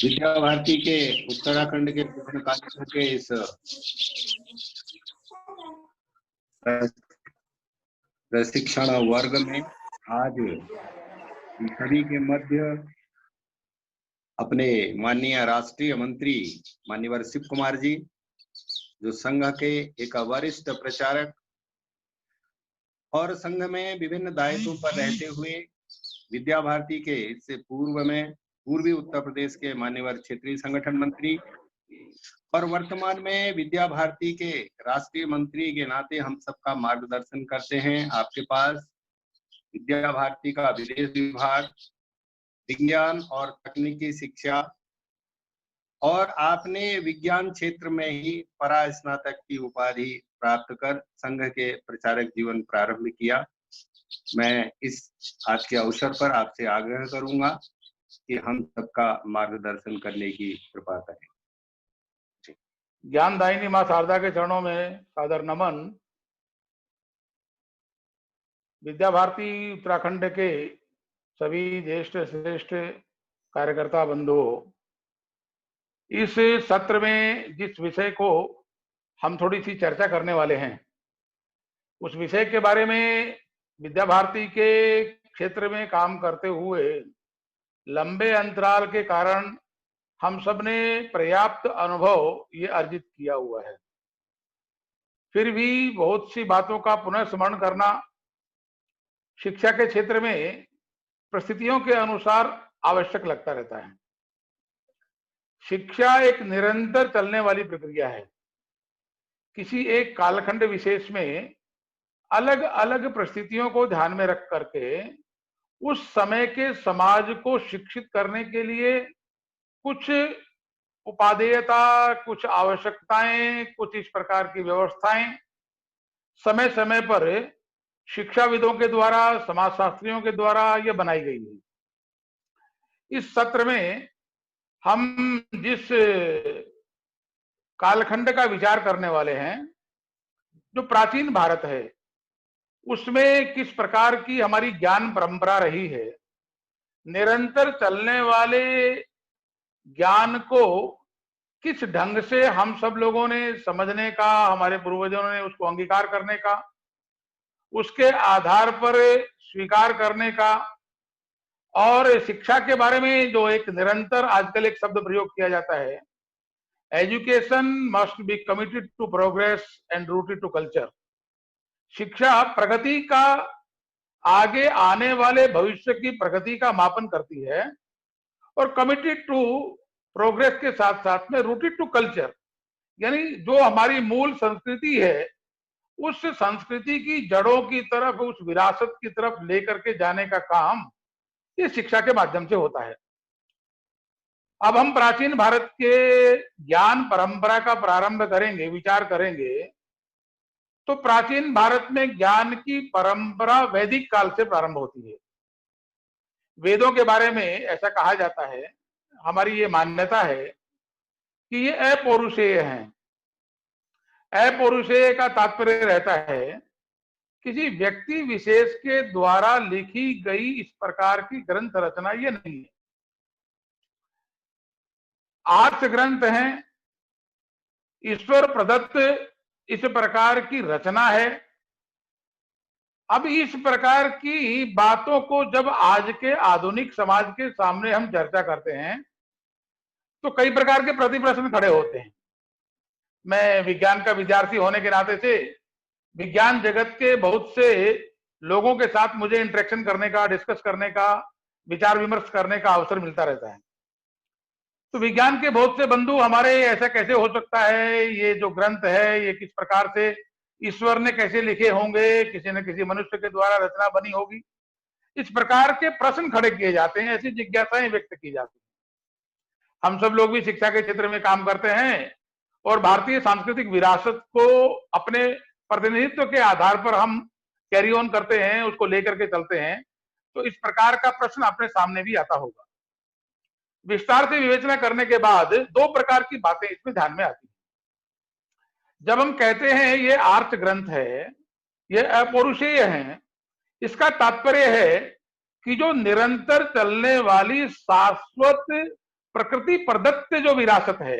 विद्या भारती के उत्तराखंड के विभिन्न कार्यक्रमों के इस प्रशिक्षण वर्ग में आज सभी के मध्य अपने माननीय राष्ट्रीय मंत्री माननीय शिव कुमार जी, जो संघ के एक वरिष्ठ प्रचारक और संघ में विभिन्न दायित्वों पर रहते हुए विद्या भारती के इससे पूर्व में पूर्वी उत्तर प्रदेश के मान्यवर क्षेत्रीय संगठन मंत्री और वर्तमान में विद्या भारती के राष्ट्रीय मंत्री के नाते हम सबका मार्गदर्शन करते हैं। आपके पास विद्या भारती का विदेश विभाग, विज्ञान और तकनीकी शिक्षा और आपने विज्ञान क्षेत्र में ही परास्नातक की उपाधि प्राप्त कर संघ के प्रचारक जीवन प्रारंभ किया। मैं इस आज के अवसर पर आपसे आग्रह करूंगा कि हम सबका मार्गदर्शन करने की कृपा करें। ज्ञानदायिनी मां शारदा के चरणों में सादर नमन। विद्या भारती उत्तराखंड के सभी ज्येष्ठ श्रेष्ठ कार्यकर्ता बंधुओं, इस सत्र में जिस विषय को हम थोड़ी सी चर्चा करने वाले हैं, उस विषय के बारे में विद्या भारती के क्षेत्र में काम करते हुए लंबे अंतराल के कारण हम सब ने पर्याप्त अनुभव ये अर्जित किया हुआ है। फिर भी बहुत सी बातों का पुनः स्मरण करना शिक्षा के क्षेत्र में परिस्थितियों के अनुसार आवश्यक लगता रहता है। शिक्षा एक निरंतर चलने वाली प्रक्रिया है। किसी एक कालखंड विशेष में अलग अलग परिस्थितियों को ध्यान में रख करके उस समय के समाज को शिक्षित करने के लिए कुछ उपादेयता, कुछ आवश्यकताएं, कुछ इस प्रकार की व्यवस्थाएं समय समय पर शिक्षाविदों के द्वारा, समाजशास्त्रियों के द्वारा ये बनाई गई है। इस सत्र में हम जिस कालखंड का विचार करने वाले हैं, जो प्राचीन भारत है, उसमें किस प्रकार की हमारी ज्ञान परंपरा रही है, निरंतर चलने वाले ज्ञान को किस ढंग से हम सब लोगों ने समझने का, हमारे पूर्वजों ने उसको अंगीकार करने का, उसके आधार पर स्वीकार करने का, और शिक्षा के बारे में जो एक निरंतर आजकल एक शब्द प्रयोग किया जाता है, education must be committed to progress and rooted to culture. शिक्षा प्रगति का, आगे आने वाले भविष्य की प्रगति का मापन करती है और कमिटेड टू प्रोग्रेस के साथ साथ में रूटेड टू कल्चर, यानी जो हमारी मूल संस्कृति है उस संस्कृति की जड़ों की तरफ, उस विरासत की तरफ लेकर के जाने का काम इस शिक्षा के माध्यम से होता है। अब हम प्राचीन भारत के ज्ञान परंपरा का प्रारंभ करेंगे, विचार करेंगे, तो प्राचीन भारत में ज्ञान की परंपरा वैदिक काल से प्रारंभ होती है। वेदों के बारे में ऐसा कहा जाता है, हमारी ये मान्यता है कि ये अपौरुषेय हैं। अपौरुषेय का तात्पर्य रहता है किसी व्यक्ति विशेष के द्वारा लिखी गई इस प्रकार की ग्रंथ रचना ये नहीं है। आर्ष ग्रंथ हैं, ईश्वर प्रदत्त इस प्रकार की रचना है। अब इस प्रकार की बातों को जब आज के आधुनिक समाज के सामने हम चर्चा करते हैं तो कई प्रकार के प्रति प्रश्न खड़े होते हैं। मैं विज्ञान का विद्यार्थी होने के नाते से विज्ञान जगत के बहुत से लोगों के साथ मुझे इंटरेक्शन करने का, डिस्कस करने का, विचार विमर्श करने का अवसर मिलता रहता है। तो विज्ञान के बहुत से बंधु हमारे, ऐसा कैसे हो सकता है, ये जो ग्रंथ है ये किस प्रकार से ईश्वर ने कैसे लिखे होंगे, किसी न किसी मनुष्य के द्वारा रचना बनी होगी, इस प्रकार के प्रश्न खड़े किए जाते हैं, ऐसी जिज्ञासाएं व्यक्त की जाती हैं। हम सब लोग भी शिक्षा के क्षेत्र में काम करते हैं और भारतीय सांस्कृतिक विरासत को अपने प्रतिनिधित्व के आधार पर हम कैरी ऑन करते हैं, उसको लेकर के चलते हैं। तो इस प्रकार का प्रश्न अपने सामने भी आता होगा। विस्तार से विवेचना करने के बाद दो प्रकार की बातें इसमें ध्यान में आती हैं। जब हम कहते हैं ये आर्ष ग्रंथ है, ये अपौरुषेय है, इसका तात्पर्य है कि जो निरंतर चलने वाली शाश्वत प्रकृति प्रदत्त जो विरासत है,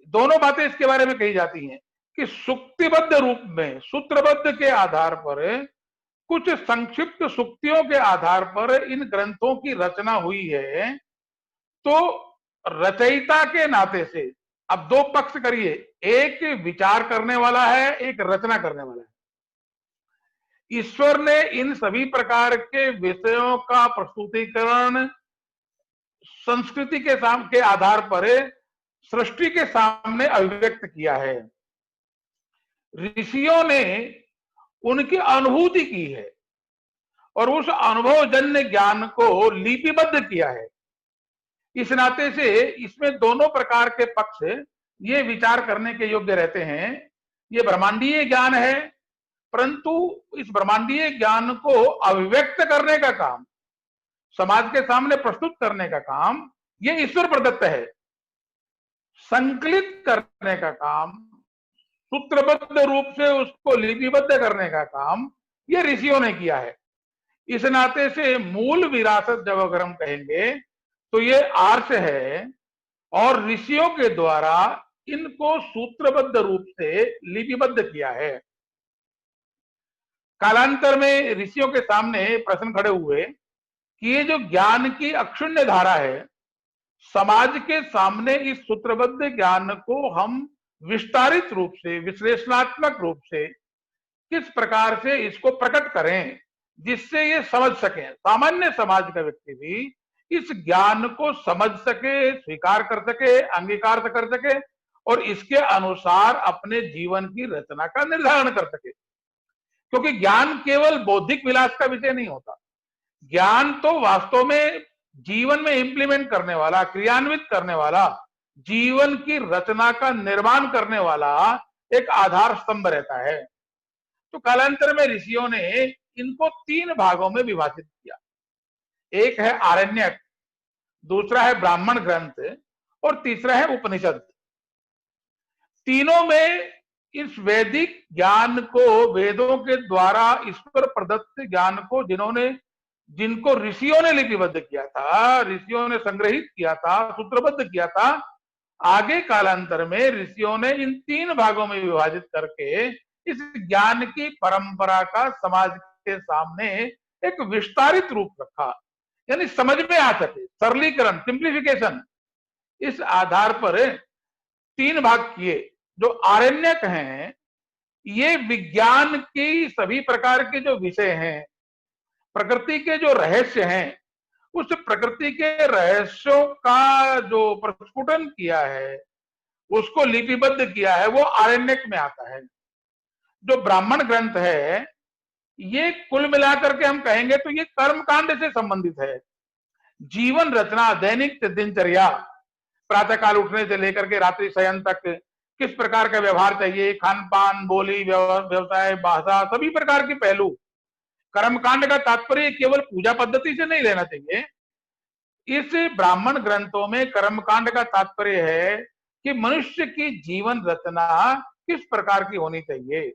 दोनों बातें इसके बारे में कही जाती हैं कि सुक्तिबद्ध रूप में सूत्रबद्ध के आधार पर, कुछ संक्षिप्त सुक्तियों के आधार पर इन ग्रंथों की रचना हुई है। तो रचयिता के नाते से अब दो पक्ष करिए, एक विचार करने वाला है, एक रचना करने वाला है। ईश्वर ने इन सभी प्रकार के विषयों का प्रस्तुतिकरण संस्कृति के आधार पर सृष्टि के सामने अभिव्यक्त किया है। ऋषियों ने उनकी अनुभूति की है और उस अनुभवजन्य ज्ञान को लिपिबद्ध किया है। इस नाते से इसमें दोनों प्रकार के पक्ष ये विचार करने के योग्य रहते हैं। ये ब्रह्मांडीय ज्ञान है, परंतु इस ब्रह्मांडीय ज्ञान को अभिव्यक्त करने का काम, समाज के सामने प्रस्तुत करने का काम ये ईश्वर प्रदत्त है। संकलित करने का काम, सूत्रबद्ध रूप से उसको लिपिबद्ध करने का काम ये ऋषियों ने किया है। इस नाते से मूल विरासत जब अगर हम कहेंगे तो ये आर्ष है और ऋषियों के द्वारा इनको सूत्रबद्ध रूप से लिपिबद्ध किया है। कालांतर में ऋषियों के सामने प्रश्न खड़े हुए कि ये जो ज्ञान की अक्षुण्य धारा है, समाज के सामने इस सूत्रबद्ध ज्ञान को हम विस्तारित रूप से, विश्लेषणात्मक रूप से किस प्रकार से इसको प्रकट करें जिससे ये समझ सके, सामान्य समाज का व्यक्ति भी इस ज्ञान को समझ सके, स्वीकार कर सके, अंगीकार कर सके और इसके अनुसार अपने जीवन की रचना का निर्धारण कर सके। क्योंकि ज्ञान केवल बौद्धिक विलास का विषय नहीं होता, ज्ञान तो वास्तव में जीवन में इंप्लीमेंट करने वाला, क्रियान्वित करने वाला, जीवन की रचना का निर्माण करने वाला एक आधार स्तंभ रहता है। तो कालांतर में ऋषियों ने इनको तीन भागों में विभाजित किया। एक है आरण्यक, दूसरा है ब्राह्मण ग्रंथ और तीसरा है उपनिषद। तीनों में इस वैदिक ज्ञान को, वेदों के द्वारा ईश्वर प्रदत्त ज्ञान को जिनको ऋषियों ने लिपिबद्ध किया था, ऋषियों ने संग्रहित किया था, सूत्रबद्ध किया था, आगे कालांतर में ऋषियों ने इन तीन भागों में विभाजित करके इस ज्ञान की परंपरा का समाज के सामने एक विस्तारित रूप रखा, यानी समझ में आ सके, सरलीकरण, सिंप्लीफिकेशन। इस आधार पर तीन भाग किए। जो आरण्यक हैं ये विज्ञान की सभी प्रकार के जो विषय हैं, प्रकृति के जो रहस्य हैं, उस प्रकृति के रहस्यों का जो प्रस्फुटन किया है, उसको लिपिबद्ध किया है, वो आरण्यक में आता है। जो ब्राह्मण ग्रंथ है ये कुल मिलाकर के हम कहेंगे तो ये कर्मकांड से संबंधित है। जीवन रचना, दैनिक दिनचर्या, प्रातःकाल उठने से लेकर के रात्रि शयन तक किस प्रकार का व्यवहार चाहिए, खान पान, बोली, व्यवसाय, भाषा, सभी प्रकार के पहलू। कर्मकांड का तात्पर्य केवल पूजा पद्धति से नहीं लेना चाहिए। इस ब्राह्मण ग्रंथों में कर्मकांड का तात्पर्य है कि मनुष्य की जीवन रचना किस प्रकार की होनी चाहिए,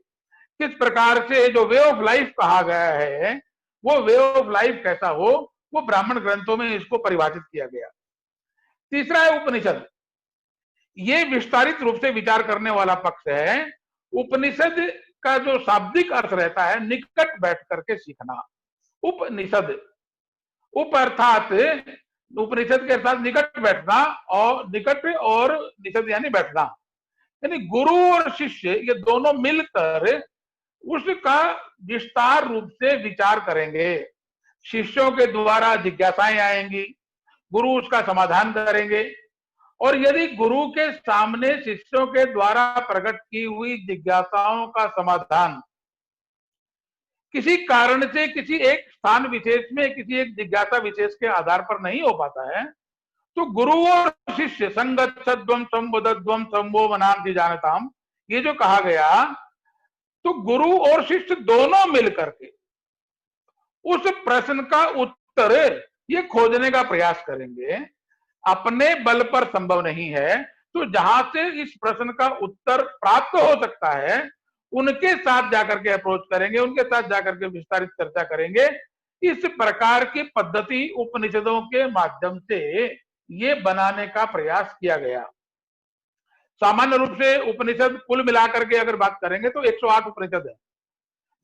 किस प्रकार से जो वे ऑफ लाइफ कहा गया है वो वे ऑफ लाइफ कैसा हो, वो ब्राह्मण ग्रंथों में इसको परिभाषित किया गया। तीसरा है उपनिषद। ये विस्तारित रूप से विचार करने वाला पक्ष है। उपनिषद का जो शाब्दिक अर्थ रहता है निकट बैठ करके सीखना। उपनिषद, उप अर्थात उपनिषद के साथ निकट बैठना, और निकट और निषद यानी बैठना, यानी गुरु और शिष्य ये दोनों मिलकर उसका विस्तार रूप से विचार करेंगे। शिष्यों के द्वारा जिज्ञासाएं आएंगी, गुरु उसका समाधान करेंगे, और यदि गुरु के सामने शिष्यों के द्वारा प्रकट की हुई जिज्ञासाओं का समाधान किसी कारण से किसी एक स्थान विशेष में, किसी एक जिज्ञासा विशेष के आधार पर नहीं हो पाता है, तो गुरु और शिष्य संगच्छध्वम संबोधध्वम संभो वनांति जानताम, ये जो कहा गया, तो गुरु और शिष्य दोनों मिलकर के उस प्रश्न का उत्तर ये खोजने का प्रयास करेंगे। अपने बल पर संभव नहीं है तो जहां से इस प्रश्न का उत्तर प्राप्त हो सकता है उनके साथ जाकर के अप्रोच करेंगे, उनके साथ जाकर के विस्तारित चर्चा करेंगे। इस प्रकार की पद्धति उपनिषदों के माध्यम से ये बनाने का प्रयास किया गया। सामान्य रूप से उपनिषद कुल मिलाकर के अगर बात करेंगे तो 108 उपनिषद है,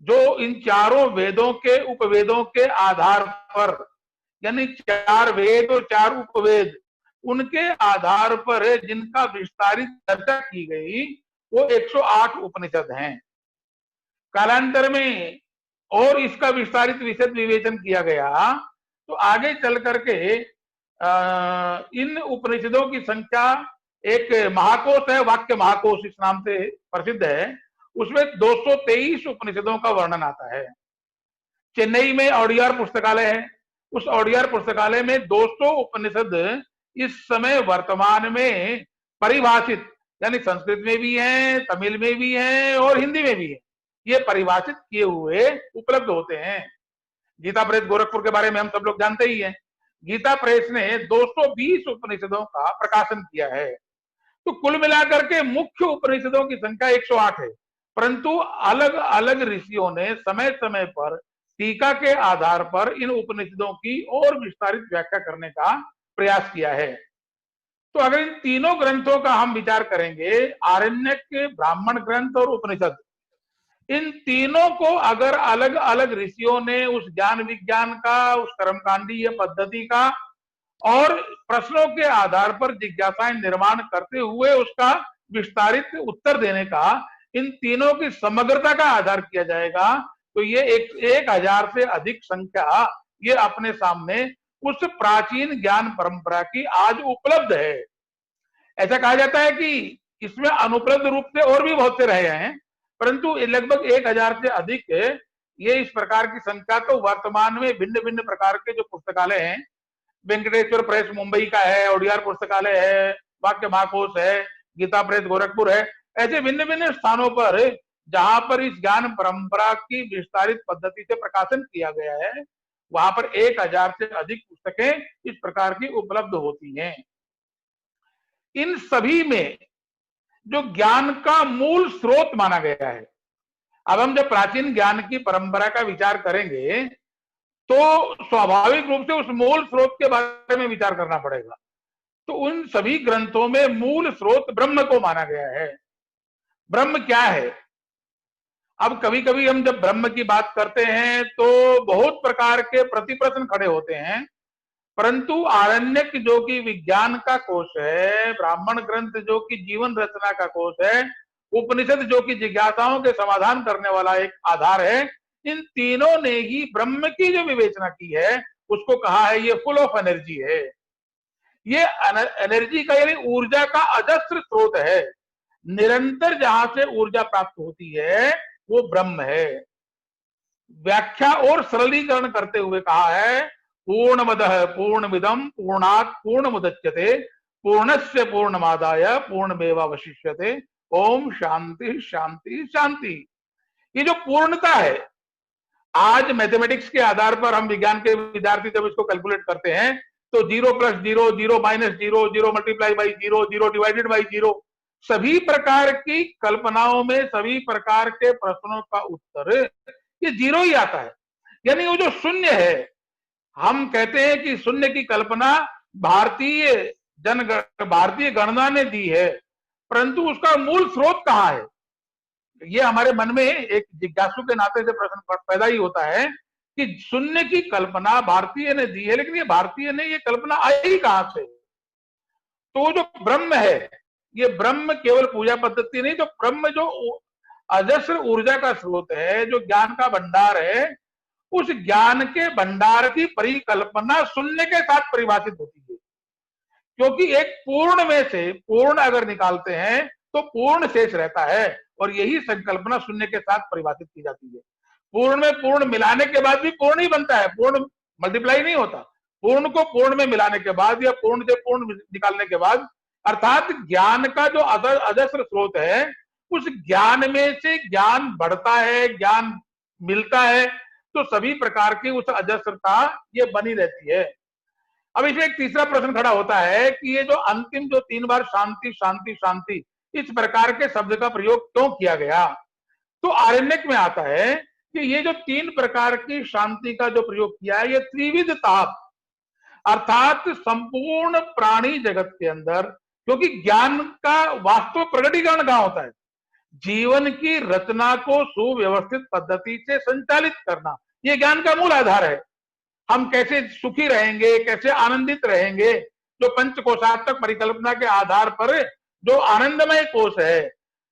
जो इन चारों वेदों के उपवेदों के आधार पर, यानी 4 वेद और 4 उपवेद, उनके आधार पर जिनका विस्तारित चर्चा की गई वो 108 उपनिषद हैं। कालांतर में और इसका विस्तारित विशद विवेचन किया गया तो आगे चल करके इन उपनिषदों की संख्या, एक महाकोश है, वाक्य महाकोश इस नाम से प्रसिद्ध है, उसमें 223 उपनिषदों का वर्णन आता है। चेन्नई में ओडियार पुस्तकालय है, उस ओडियार पुस्तकालय में 200 उपनिषद इस समय वर्तमान में परिभाषित, यानी संस्कृत में भी है, तमिल में भी है और हिंदी में भी है, ये परिभाषित किए हुए उपलब्ध होते हैं। गीता प्रेस गोरखपुर के बारे में हम सब लोग जानते ही हैं। गीता प्रेस ने 220 उपनिषदों का प्रकाशन किया है। तो कुल मिलाकर के मुख्य उपनिषदों की संख्या 108 है, परंतु अलग अलग ऋषियों ने समय समय पर टीका के आधार पर इन उपनिषदों की और विस्तारित व्याख्या करने का प्रयास किया है। तो अगर इन तीनों ग्रंथों का हम विचार करेंगे, आरण्यक, ब्राह्मण ग्रंथ और उपनिषद, इन तीनों को अगर अलग अलग ऋषियों ने उस ज्ञान विज्ञान का, उस कर्मकांडीय पद्धति का और प्रश्नों के आधार पर जिज्ञासाएं निर्माण करते हुए उसका विस्तारित उत्तर देने का, इन तीनों की समग्रता का आधार किया जाएगा तो ये 1000 से अधिक संख्या ये अपने सामने उस प्राचीन ज्ञान परंपरा की आज उपलब्ध है। ऐसा कहा जाता है कि इसमें अनुपलब्ध रूप से और भी बहुत से रहे हैं, परंतु लगभग 1000 से अधिक ये इस प्रकार की संख्या तो वर्तमान में भिन्न भिन्न प्रकार के जो पुस्तकालय हैं, वेंकटेश्वर प्रेस मुंबई का है, ओडियार पुस्तकालय है, वाक्य महाकोश है, गीता प्रेस गोरखपुर है, ऐसे भिन्न भिन्न स्थानों पर जहां पर इस ज्ञान परंपरा की विस्तारित पद्धति से प्रकाशन किया गया है, वहां पर 1000 से अधिक पुस्तकें इस प्रकार की उपलब्ध होती हैं। इन सभी में जो ज्ञान का मूल स्रोत माना गया है, अब हम जब प्राचीन ज्ञान की परंपरा का विचार करेंगे तो स्वाभाविक रूप से उस मूल स्रोत के बारे में विचार करना पड़ेगा। तो उन सभी ग्रंथों में मूल स्रोत ब्रह्म को माना गया है। ब्रह्म क्या है? अब कभी कभी हम जब ब्रह्म की बात करते हैं तो बहुत प्रकार के प्रतिप्रश्न खड़े होते हैं, परंतु आरण्यक जो कि विज्ञान का कोश है, ब्राह्मण ग्रंथ जो कि जीवन रचना का कोश है, उपनिषद जो कि जिज्ञासाओं के समाधान करने वाला एक आधार है, इन तीनों ने ही ब्रह्म की जो विवेचना की है उसको कहा है ये फुल ऑफ एनर्जी है। ये एनर्जी का यानी ऊर्जा का अजस्र स्रोत है, निरंतर जहां से ऊर्जा प्राप्त होती है वो ब्रह्म है। व्याख्या और सरलीकरण करते हुए कहा है पूर्णमदः पूर्णमिदं पूर्णात् पूर्णमुदच्यते पूर्णस्य पूर्णमादाय पूर्णमेवावशिष्यते ओम शांति शांति शांति। ये जो पूर्णता है, आज मैथमेटिक्स के आधार पर हम विज्ञान के विद्यार्थी जब इसको कैलकुलेट करते हैं तो 0 + 0, 0 - 0, 0 × 0, 0 / 0, सभी प्रकार की कल्पनाओं में सभी प्रकार के प्रश्नों का उत्तर ये 0 ही आता है। यानी वो जो शून्य है, हम कहते हैं कि शून्य की कल्पना भारतीय गणना ने दी है, परंतु उसका मूल स्रोत कहाँ है? ये हमारे मन में एक जिज्ञासु के नाते से प्रश्न पैदा ही होता है कि शून्य की कल्पना भारतीय ने दी है, लेकिन ये भारतीय ने ये कल्पना आई कहां से? तो जो ब्रह्म है, ये ब्रह्म केवल पूजा पद्धति नहीं, तो ब्रह्म जो अजस्र ऊर्जा का स्रोत है, जो ज्ञान का भंडार है, उस ज्ञान के भंडार की परिकल्पना शून्य के साथ परिभाषित होती है। क्योंकि एक पूर्ण में से पूर्ण अगर निकालते हैं तो पूर्ण शेष रहता है, और यही संकल्पना शून्य के साथ परिभाषित की जाती है। पूर्ण में पूर्ण मिलाने के बाद भी पूर्ण ही बनता है, पूर्ण मल्टीप्लाई नहीं होता। पूर्ण को पूर्ण में मिलाने के बाद या पूर्ण से पूर्ण निकालने के बाद, अर्थात ज्ञान का जो अजस्र स्रोत है, उस ज्ञान में से ज्ञान बढ़ता है, ज्ञान मिलता है, तो सभी प्रकार की उस अजस्रता ये बनी रहती है। अब इसमें एक तीसरा प्रश्न खड़ा होता है कि ये जो अंतिम जो 3 बार शांति शांति शांति इस प्रकार के शब्द का प्रयोग क्यों किया गया? तो आरण्यक में आता है कि ये जो 3 प्रकार की शांति का जो प्रयोग किया है, ये त्रिविध ताप, अर्थात संपूर्ण प्राणी जगत के अंदर, क्योंकि ज्ञान का वास्तव प्रकटीकरण कहां होता है? जीवन की रचना को सुव्यवस्थित पद्धति से संचालित करना, ये ज्ञान का मूल आधार है। हम कैसे सुखी रहेंगे, कैसे आनंदित रहेंगे, जो पंचकोशात्मक परिकल्पना के आधार पर जो आनंदमय कोश है,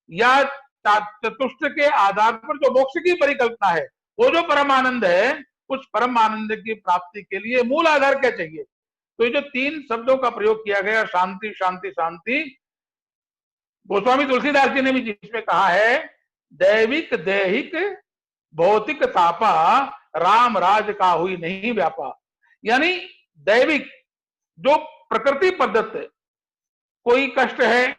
या चतुष्ट के आधार पर जो मोक्ष की परिकल्पना है, वो जो परम आनंद है, उस परम आनंद की प्राप्ति के लिए मूल आधार क्या चाहिए? तो ये जो 3 शब्दों का प्रयोग किया गया, शांति शांति शांति, गोस्वामी तुलसीदास जी ने भी जिसमें कहा है, दैविक देहिक भौतिक तापा, राम राज का हुई नहीं व्यापा। यानी दैविक जो प्रकृति प्रदत्त कोई कष्ट है,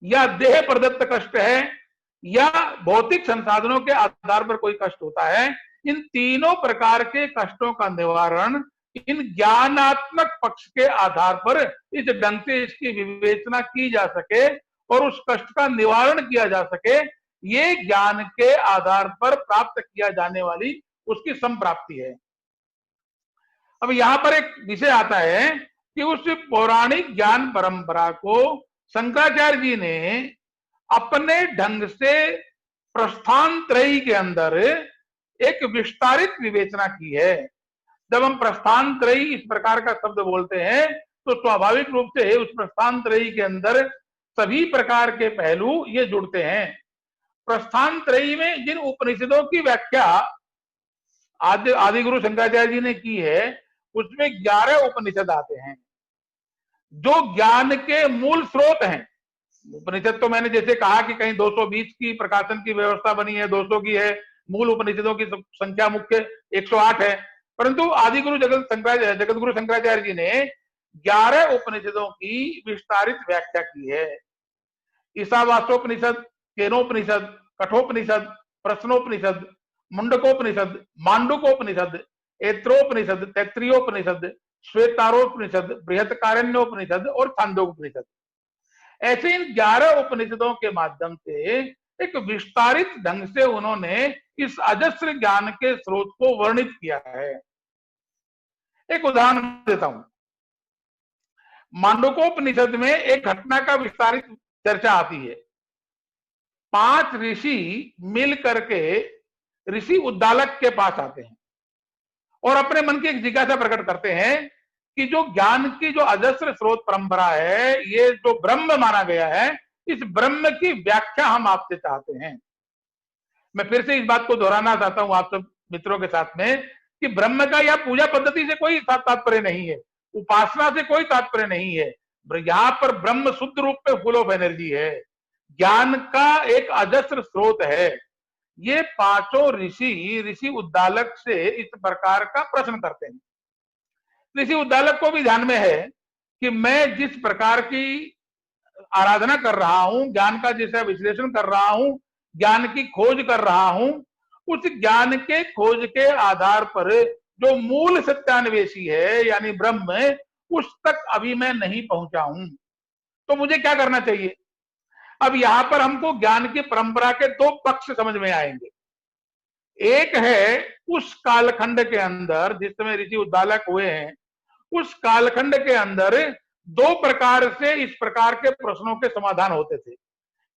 या देह प्रदत्त कष्ट है, या भौतिक संसाधनों के आधार पर कोई कष्ट होता है, इन तीनों प्रकार के कष्टों का निवारण इन ज्ञानात्मक पक्ष के आधार पर इस ढंग से इसकी विवेचना की जा सके और उस कष्ट का निवारण किया जा सके, ये ज्ञान के आधार पर प्राप्त किया जाने वाली उसकी संप्राप्ति है। अब यहां पर एक विषय आता है कि उस पौराणिक ज्ञान परंपरा को शंकराचार्य जी ने अपने ढंग से प्रस्थान त्रयी के अंदर एक विस्तारित विवेचना की है। जब हम प्रस्थान त्रयी इस प्रकार का शब्द बोलते हैं तो स्वाभाविक रूप से उस प्रस्थान त्रयी के अंदर सभी प्रकार के पहलू ये जुड़ते हैं। प्रस्थान त्रयी में जिन उपनिषदों की व्याख्या आदि गुरु शंकराचार्य जी ने की है, उसमें 11 उपनिषद आते हैं जो ज्ञान के मूल स्रोत हैं। उपनिषद तो मैंने जैसे कहा कि कहीं 220 की प्रकाशन की व्यवस्था बनी है, 200 की है, मूल उपनिषदों की संख्या मुख्य 108 है, परंतु आदिगुरु जगत गुरु शंकराचार्य जी ने 11 उपनिषदों की विस्तारित व्याख्या की है। ईशावास्योपनिषद, केनोपनिषद, कठोपनिषद, प्रश्नोपनिषद, मुंडकोपनिषद, मांडुकोपनिषद, ऐत्रोपनिषद, तैत्तिरीयोपनिषद, श्वेतारोपनिषद, बृहत्कारण्योपनिषद और छांदोपनिषद, ऐसे इन 11 उपनिषदों के माध्यम से एक विस्तारित ढंग से उन्होंने इस अजस्र ज्ञान के स्रोत को वर्णित किया है। एक उदाहरण देता हूं। मांडुकोपनिषद में एक घटना का विस्तारित चर्चा आती है। 5 ऋषि मिल करके ऋषि उद्दालक के पास आते हैं और अपने मन की एक जिज्ञासा प्रकट करते हैं कि जो ज्ञान की जो अजस्र स्रोत परंपरा है, ये जो ब्रह्म माना गया है, इस ब्रह्म की व्याख्या हम आपसे चाहते हैं। मैं फिर से इस बात को दोहराना चाहता हूं आप सब मित्रों के साथ में कि ब्रह्म का या पूजा पद्धति से कोई तात्पर्य नहीं है, उपासना से कोई तात्पर्य नहीं है। यहाँ पर ब्रह्म शुद्ध रूप में फुल ऑफ एनर्जी है, ज्ञान का एक अजस्र स्रोत है। ये 5 ऋषि उद्दालक से इस प्रकार का प्रश्न करते हैं। ऋषि उद्दालक को भी ध्यान में है कि मैं जिस प्रकार की आराधना कर रहा हूं, ज्ञान का जैसा विश्लेषण कर रहा हूं, ज्ञान की खोज कर रहा हूं, उस ज्ञान के खोज के आधार पर जो मूल सत्यान्वेषी है यानी ब्रह्म, उस तक अभी मैं नहीं पहुंचा हूं। तो मुझे क्या करना चाहिए? अब यहां पर हमको ज्ञान की परंपरा के 2 पक्ष समझ में आएंगे। एक है उस कालखंड के अंदर जिस समय ऋषि उद्दालक हुए हैं, उस कालखंड के अंदर 2 प्रकार से इस प्रकार के प्रश्नों के समाधान होते थे।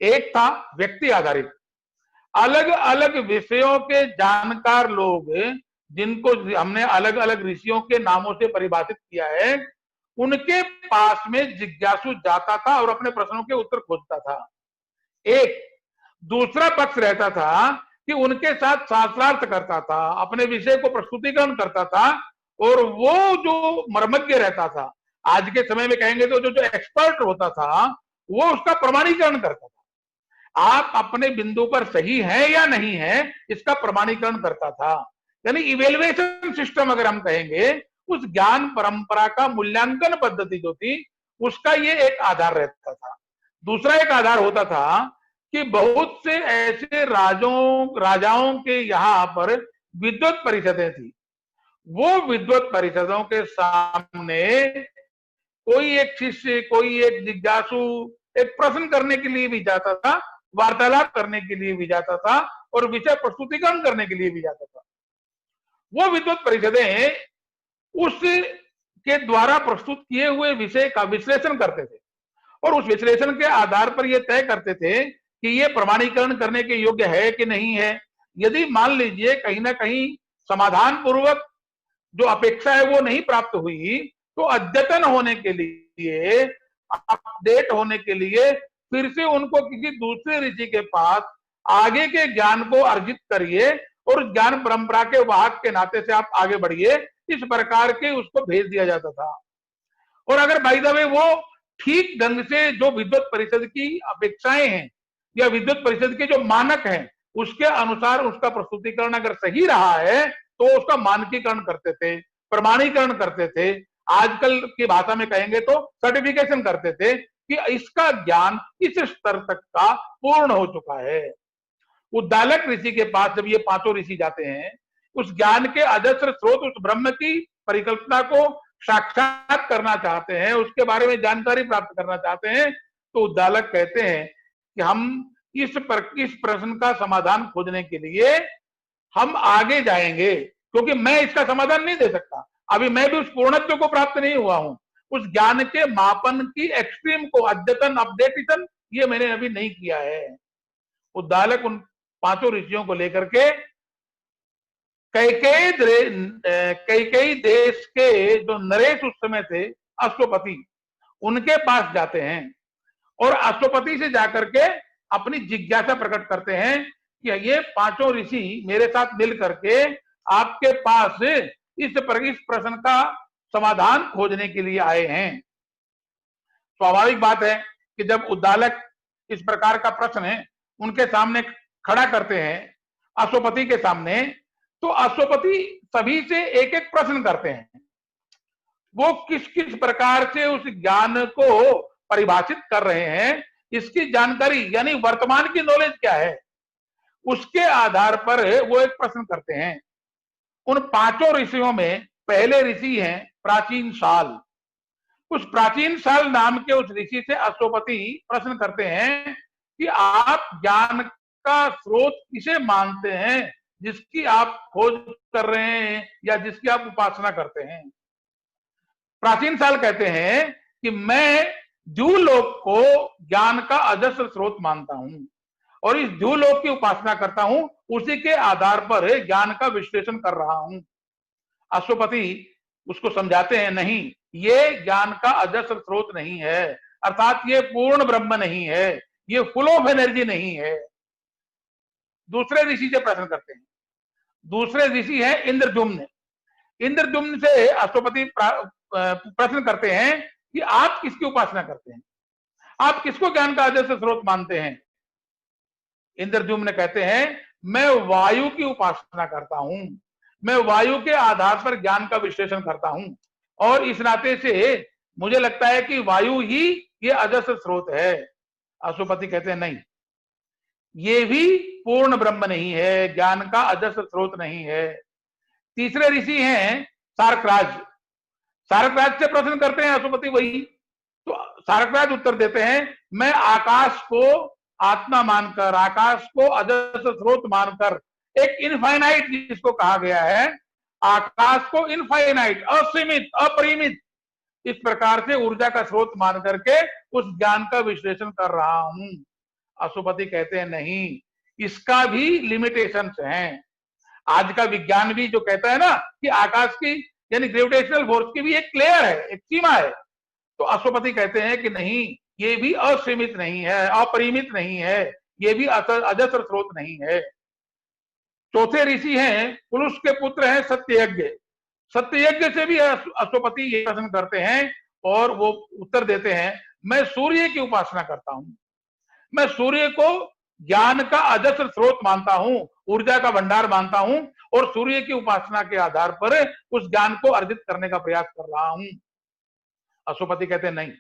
एक था व्यक्ति आधारित, अलग अलग विषयों के जानकार लोग जिनको हमने अलग अलग ऋषियों के नामों से परिभाषित किया है, उनके पास में जिज्ञासु जाता था और अपने प्रश्नों के उत्तर खोजता था। एक दूसरा पक्ष रहता था कि उनके साथ शास्त्रार्थ करता था, अपने विषय को प्रस्तुतिकरण करता था, और वो जो मर्मज्ञ रहता था, आज के समय में कहेंगे तो जो एक्सपर्ट होता था, वो उसका प्रमाणीकरण करता था। आप अपने बिंदु पर सही है या नहीं है, इसका प्रमाणीकरण करता था। यानी इवेल्युएशन सिस्टम अगर हम कहेंगे, उस ज्ञान परंपरा का मूल्यांकन पद्धति जो थी, उसका ये एक आधार रहता था। दूसरा एक आधार होता था कि बहुत से ऐसे राजाओं के यहाँ पर विद्वत परिषदें थी। वो विद्वत परिषदों के सामने कोई एक शिष्य, कोई एक जिज्ञासु एक प्रश्न करने के लिए भी जाता था, वार्तालाप करने के लिए भी जाता था, और विषय प्रस्तुतिकरण करने के लिए भी जाता था। वो विद्वत परिषदें उस के द्वारा प्रस्तुत किए हुए विषय का विश्लेषण करते थे और उस विश्लेषण के आधार पर यह तय करते थे कि ये प्रमाणीकरण करने के योग्य है कि नहीं है। यदि मान लीजिए कहीं ना कहीं समाधान पूर्वक जो अपेक्षा है वो नहीं प्राप्त हुई, तो अद्यतन होने के लिए, अपडेट होने के लिए फिर से उनको किसी दूसरे ऋषि के पास आगे के ज्ञान को अर्जित करिए और ज्ञान परंपरा के वाहक के नाते से आप आगे बढ़िए, इस प्रकार के उसको भेज दिया जाता था। और अगर बाय द वे वो ठीक ढंग से जो विद्वत परिषद की अपेक्षाएं हैं या विद्वत परिषद के जो मानक हैं उसके अनुसार उसका प्रस्तुतिकरण अगर सही रहा है तो उसका मानकीकरण करते थे, प्रमाणीकरण करते थे, आजकल की भाषा में कहेंगे तो सर्टिफिकेशन करते थे कि इसका ज्ञान इस स्तर तक का पूर्ण हो चुका है। उद्दालक ऋषि के पास जब ये पांचों ऋषि जाते हैं, उस ज्ञान के अजस्र स्रोत, उस ब्रह्म की परिकल्पना को साक्षात करना चाहते हैं, उसके बारे में जानकारी प्राप्त करना चाहते हैं, तो उद्दालक कहते हैं कि हम इस प्रश्न का समाधान खोजने के लिए हम आगे जाएंगे, क्योंकि मैं इसका समाधान नहीं दे सकता, अभी मैं भी उस पूर्णत्व को प्राप्त नहीं हुआ हूं, उस ज्ञान के मापन की एक्सट्रीम को, अद्यतन, अपडेटेशन, ये मैंने अभी नहीं किया है। उद्दालक उन पांचों ऋषियों को लेकर के कई देश के जो नरेश उस समय थे, अश्वपति, उनके पास जाते हैं और अश्वपति से जाकर के अपनी जिज्ञासा प्रकट करते हैं कि ये पांचों ऋषि मेरे साथ मिल करके आपके पास इस प्रश्न का समाधान खोजने के लिए आए हैं। स्वाभाविक बात है कि जब उद्दालक इस प्रकार का प्रश्न है उनके सामने खड़ा करते हैं, अश्वपति के सामने, तो अश्वपति सभी से एक एक प्रश्न करते हैं। वो किस किस प्रकार से उस ज्ञान को परिभाषित कर रहे हैं, इसकी जानकारी यानी वर्तमान की नॉलेज क्या है, उसके आधार पर वो एक प्रश्न करते हैं। उन पांचों ऋषियों में पहले ऋषि हैं प्राचीन साल। उस प्राचीन साल नाम के उस ऋषि से अश्वपति प्रश्न करते हैं कि आप ज्ञान का स्रोत किसे मानते हैं जिसकी आप खोज कर रहे हैं या जिसकी आप उपासना करते हैं। प्राचीन साल कहते हैं कि मैं द्यूलोक को ज्ञान का अजस्र स्रोत मानता हूं और इस द्यूलोक की उपासना करता हूं, उसी के आधार पर ज्ञान का विश्लेषण कर रहा हूं। अश्वपति उसको समझाते हैं, नहीं, ये ज्ञान का अजस्र स्रोत नहीं है, अर्थात ये पूर्ण ब्रह्म नहीं है, ये फुल ऑफ एनर्जी नहीं है। दूसरे ऋषि से प्रश्न करते हैं। दूसरे ऋषि है इंद्रद्युम्न। इंद्रद्युम्न से अश्वपति प्रश्न करते हैं कि आप किसकी उपासना करते हैं, आप किसको ज्ञान का अजस्र स्रोत मानते हैं। इंद्रद्युम्न कहते हैं, मैं वायु की उपासना करता हूं, मैं वायु के आधार पर ज्ञान का विश्लेषण करता हूं और इस नाते से मुझे लगता है कि वायु ही ये अजस्र स्रोत है। अश्वपति कहते हैं, नहीं, ये भी पूर्ण ब्रह्म नहीं है, ज्ञान का अजस्र स्रोत नहीं है। तीसरे ऋषि हैं सारकराज। सारकराज से प्रश्न करते हैं अश्वपति, वही तो सारकराज उत्तर देते हैं, मैं आकाश को आत्मा मानकर, आकाश को अजस्र स्रोत मानकर, एक इनफाइनाइट जिसको कहा गया है, आकाश को इनफाइनाइट, असीमित, अपरिमित, इस प्रकार से ऊर्जा का स्रोत मान करके उस ज्ञान का विश्लेषण कर रहा हूं। अश्वपति कहते हैं, नहीं, इसका भी लिमिटेशंस हैं। आज का विज्ञान भी जो कहता है ना कि आकाश की यानी ग्रेविटेशनल फोर्स की भी एक लेयर है, एक सीमा है, तो अश्वपति कहते हैं कि नहीं, ये भी असीमित नहीं है, अपरिमित नहीं है, ये भी अजस्र स्रोत नहीं है। चौथे ऋषि हैं पुरुष के पुत्र हैं सत्ययज्ञ। सत्ययज्ञ से भी अश्वपति ये प्रश्न करते हैं और वो उत्तर देते हैं, मैं सूर्य की उपासना करता हूं, मैं सूर्य को ज्ञान का अजस्र स्रोत मानता हूं, ऊर्जा का भंडार मानता हूं और सूर्य की उपासना के आधार पर उस ज्ञान को अर्जित करने का प्रयास कर रहा हूं। अश्वपति कहते हैं, नहीं,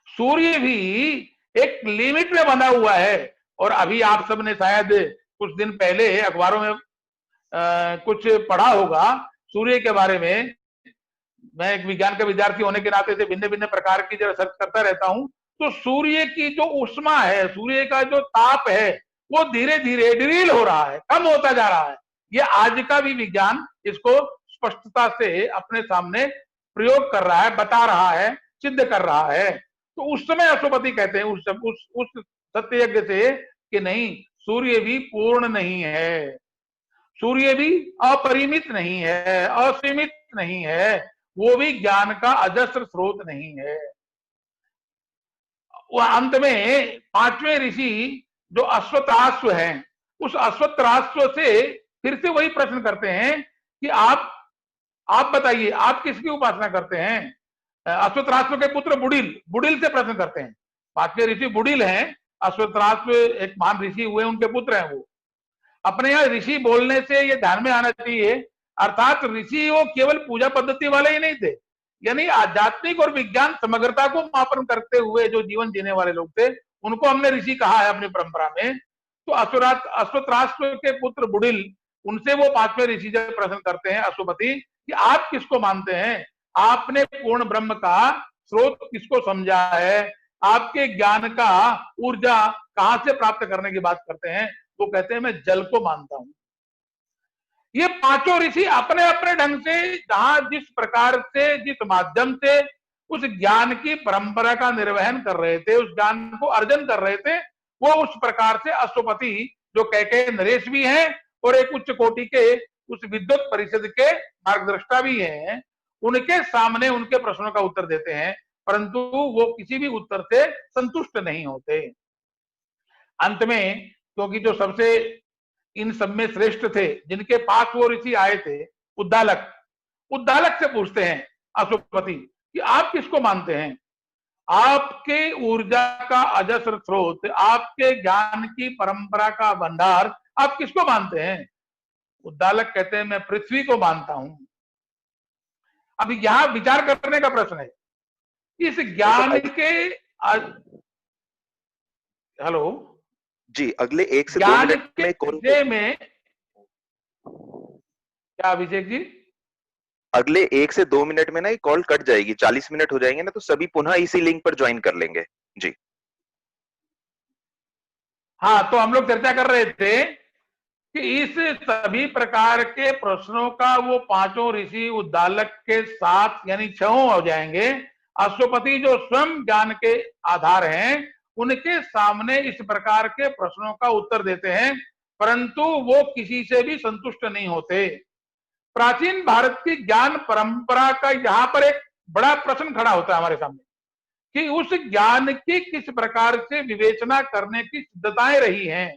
सूर्य भी एक लिमिट में बंधा हुआ है। और अभी आप सबने शायद कुछ दिन पहले अखबारों में कुछ पढ़ा होगा सूर्य के बारे में। मैं एक विज्ञान का विद्यार्थी होने के नाते से भिन्न भिन्न प्रकार की जब सर्च करता रहता हूं, तो सूर्य की जो ऊष्मा है, सूर्य का जो ताप है, वो धीरे धीरे ड्रिल हो रहा है, कम होता जा रहा है। ये आज का भी विज्ञान इसको स्पष्टता से अपने सामने प्रयोग कर रहा है, बता रहा है, सिद्ध कर रहा है। तो उस समय अश्वपति कहते हैं उस सत्य यज्ञ से कि नहीं, सूर्य भी पूर्ण नहीं है, सूर्य भी अपरिमित नहीं है, असीमित नहीं है, वो भी ज्ञान का अजस्र स्रोत नहीं है। वो अंत में पांचवें ऋषि जो अश्वत्थाश्व हैं, उस अश्वत्थाश्व से फिर से वही प्रश्न करते हैं कि आप बताइए, आप किसकी उपासना करते हैं? अश्वत्थाश्व के पुत्र बुडिल से प्रश्न करते हैं। पांचवें ऋषि बुडिल हैं, अश्वत्थाश्व एक महान ऋषि हुए, उनके पुत्र हैं वो। अपने यहाँ ऋषि बोलने से ये ध्यान में आना चाहिए, अर्थात ऋषि वो केवल पूजा पद्धति वाले ही नहीं थे, यानी आध्यात्मिक और विज्ञान समग्रता को मापन करते हुए जो जीवन जीने वाले लोग थे, उनको हमने ऋषि कहा है अपनी परंपरा में। तो अश्वत्थाश्व के पुत्र बुडिल, उनसे वो पांचवें ऋषि जब प्रश्न करते हैं अश्वपति कि आप किसको मानते हैं, आपने पूर्ण ब्रह्म का स्रोत किसको समझा है, आपके ज्ञान का ऊर्जा कहां से प्राप्त करने की बात करते हैं? वो कहते हैं मैं जल को मानता हूं। ये पांचों ऋषि अपने अपने ढंग से जहां जिस प्रकार से, जिस माध्यम से उस ज्ञान की परंपरा का निर्वहन कर रहे थे, उस ज्ञान को अर्जन कर रहे थे, वो उस प्रकार से अश्वपति जो कह नरेश भी हैं और एक उच्च कोटि के उस विद्वत परिषद के मार्गदर्शिता भी हैं, उनके सामने उनके प्रश्नों का उत्तर देते हैं, परंतु वो किसी भी उत्तर से संतुष्ट नहीं होते। अंत में क्योंकि जो सबसे इन सब में श्रेष्ठ थे, जिनके पास वो ऋषि आए थे, उद्दालक से पूछते हैं अश्वपति कि आप किसको मानते हैं, आपके ऊर्जा का अजस्र स्रोत, आपके ज्ञान की परंपरा का भंडार आप किसको मानते हैं? उद्दालक कहते हैं मैं पृथ्वी को मानता हूं। अब यहां विचार करने का प्रश्न है, इस ज्ञान के हेलो जी, अगले 1 से 2 मिनट में कॉल में क्या अभिषेक जी, अगले 1 से 2 मिनट में ना ये कॉल कट जाएगी, 40 मिनट हो जाएंगे ना, तो सभी पुनः इसी लिंक पर ज्वाइन कर लेंगे जी। हाँ, तो हम लोग चर्चा कर रहे थे कि इस सभी प्रकार के प्रश्नों का वो पांचों ऋषि उद्दालक के साथ यानी 6 हो जाएंगे। अश्वपति जो स्वयं ज्ञान के आधार हैं, उनके सामने इस प्रकार के प्रश्नों का उत्तर देते हैं, परंतु वो किसी से भी संतुष्ट नहीं होते। प्राचीन भारत की ज्ञान परंपरा का यहाँ पर एक बड़ा प्रश्न खड़ा होता है हमारे सामने कि उस ज्ञान की किस प्रकार से विवेचना करने की सिद्धताएं रही हैं,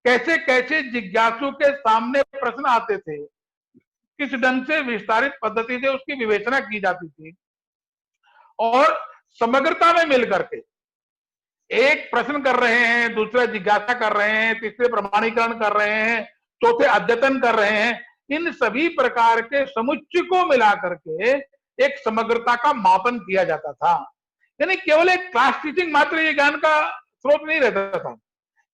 कैसे कैसे जिज्ञासु के सामने प्रश्न आते थे, किस ढंग से विस्तारित पद्धति से उसकी विवेचना की जाती थी, और समग्रता में मिलकर के एक प्रश्न कर रहे हैं, दूसरा जिज्ञासा कर रहे हैं, तीसरे प्रमाणीकरण कर रहे हैं, चौथे अद्यतन कर रहे हैं, इन सभी प्रकार के समुच्चय को मिलाकर के एक समग्रता का मापन किया जाता था। यानी केवल एक क्लास टीचिंग मात्र ये ज्ञान का स्रोत नहीं रहता था,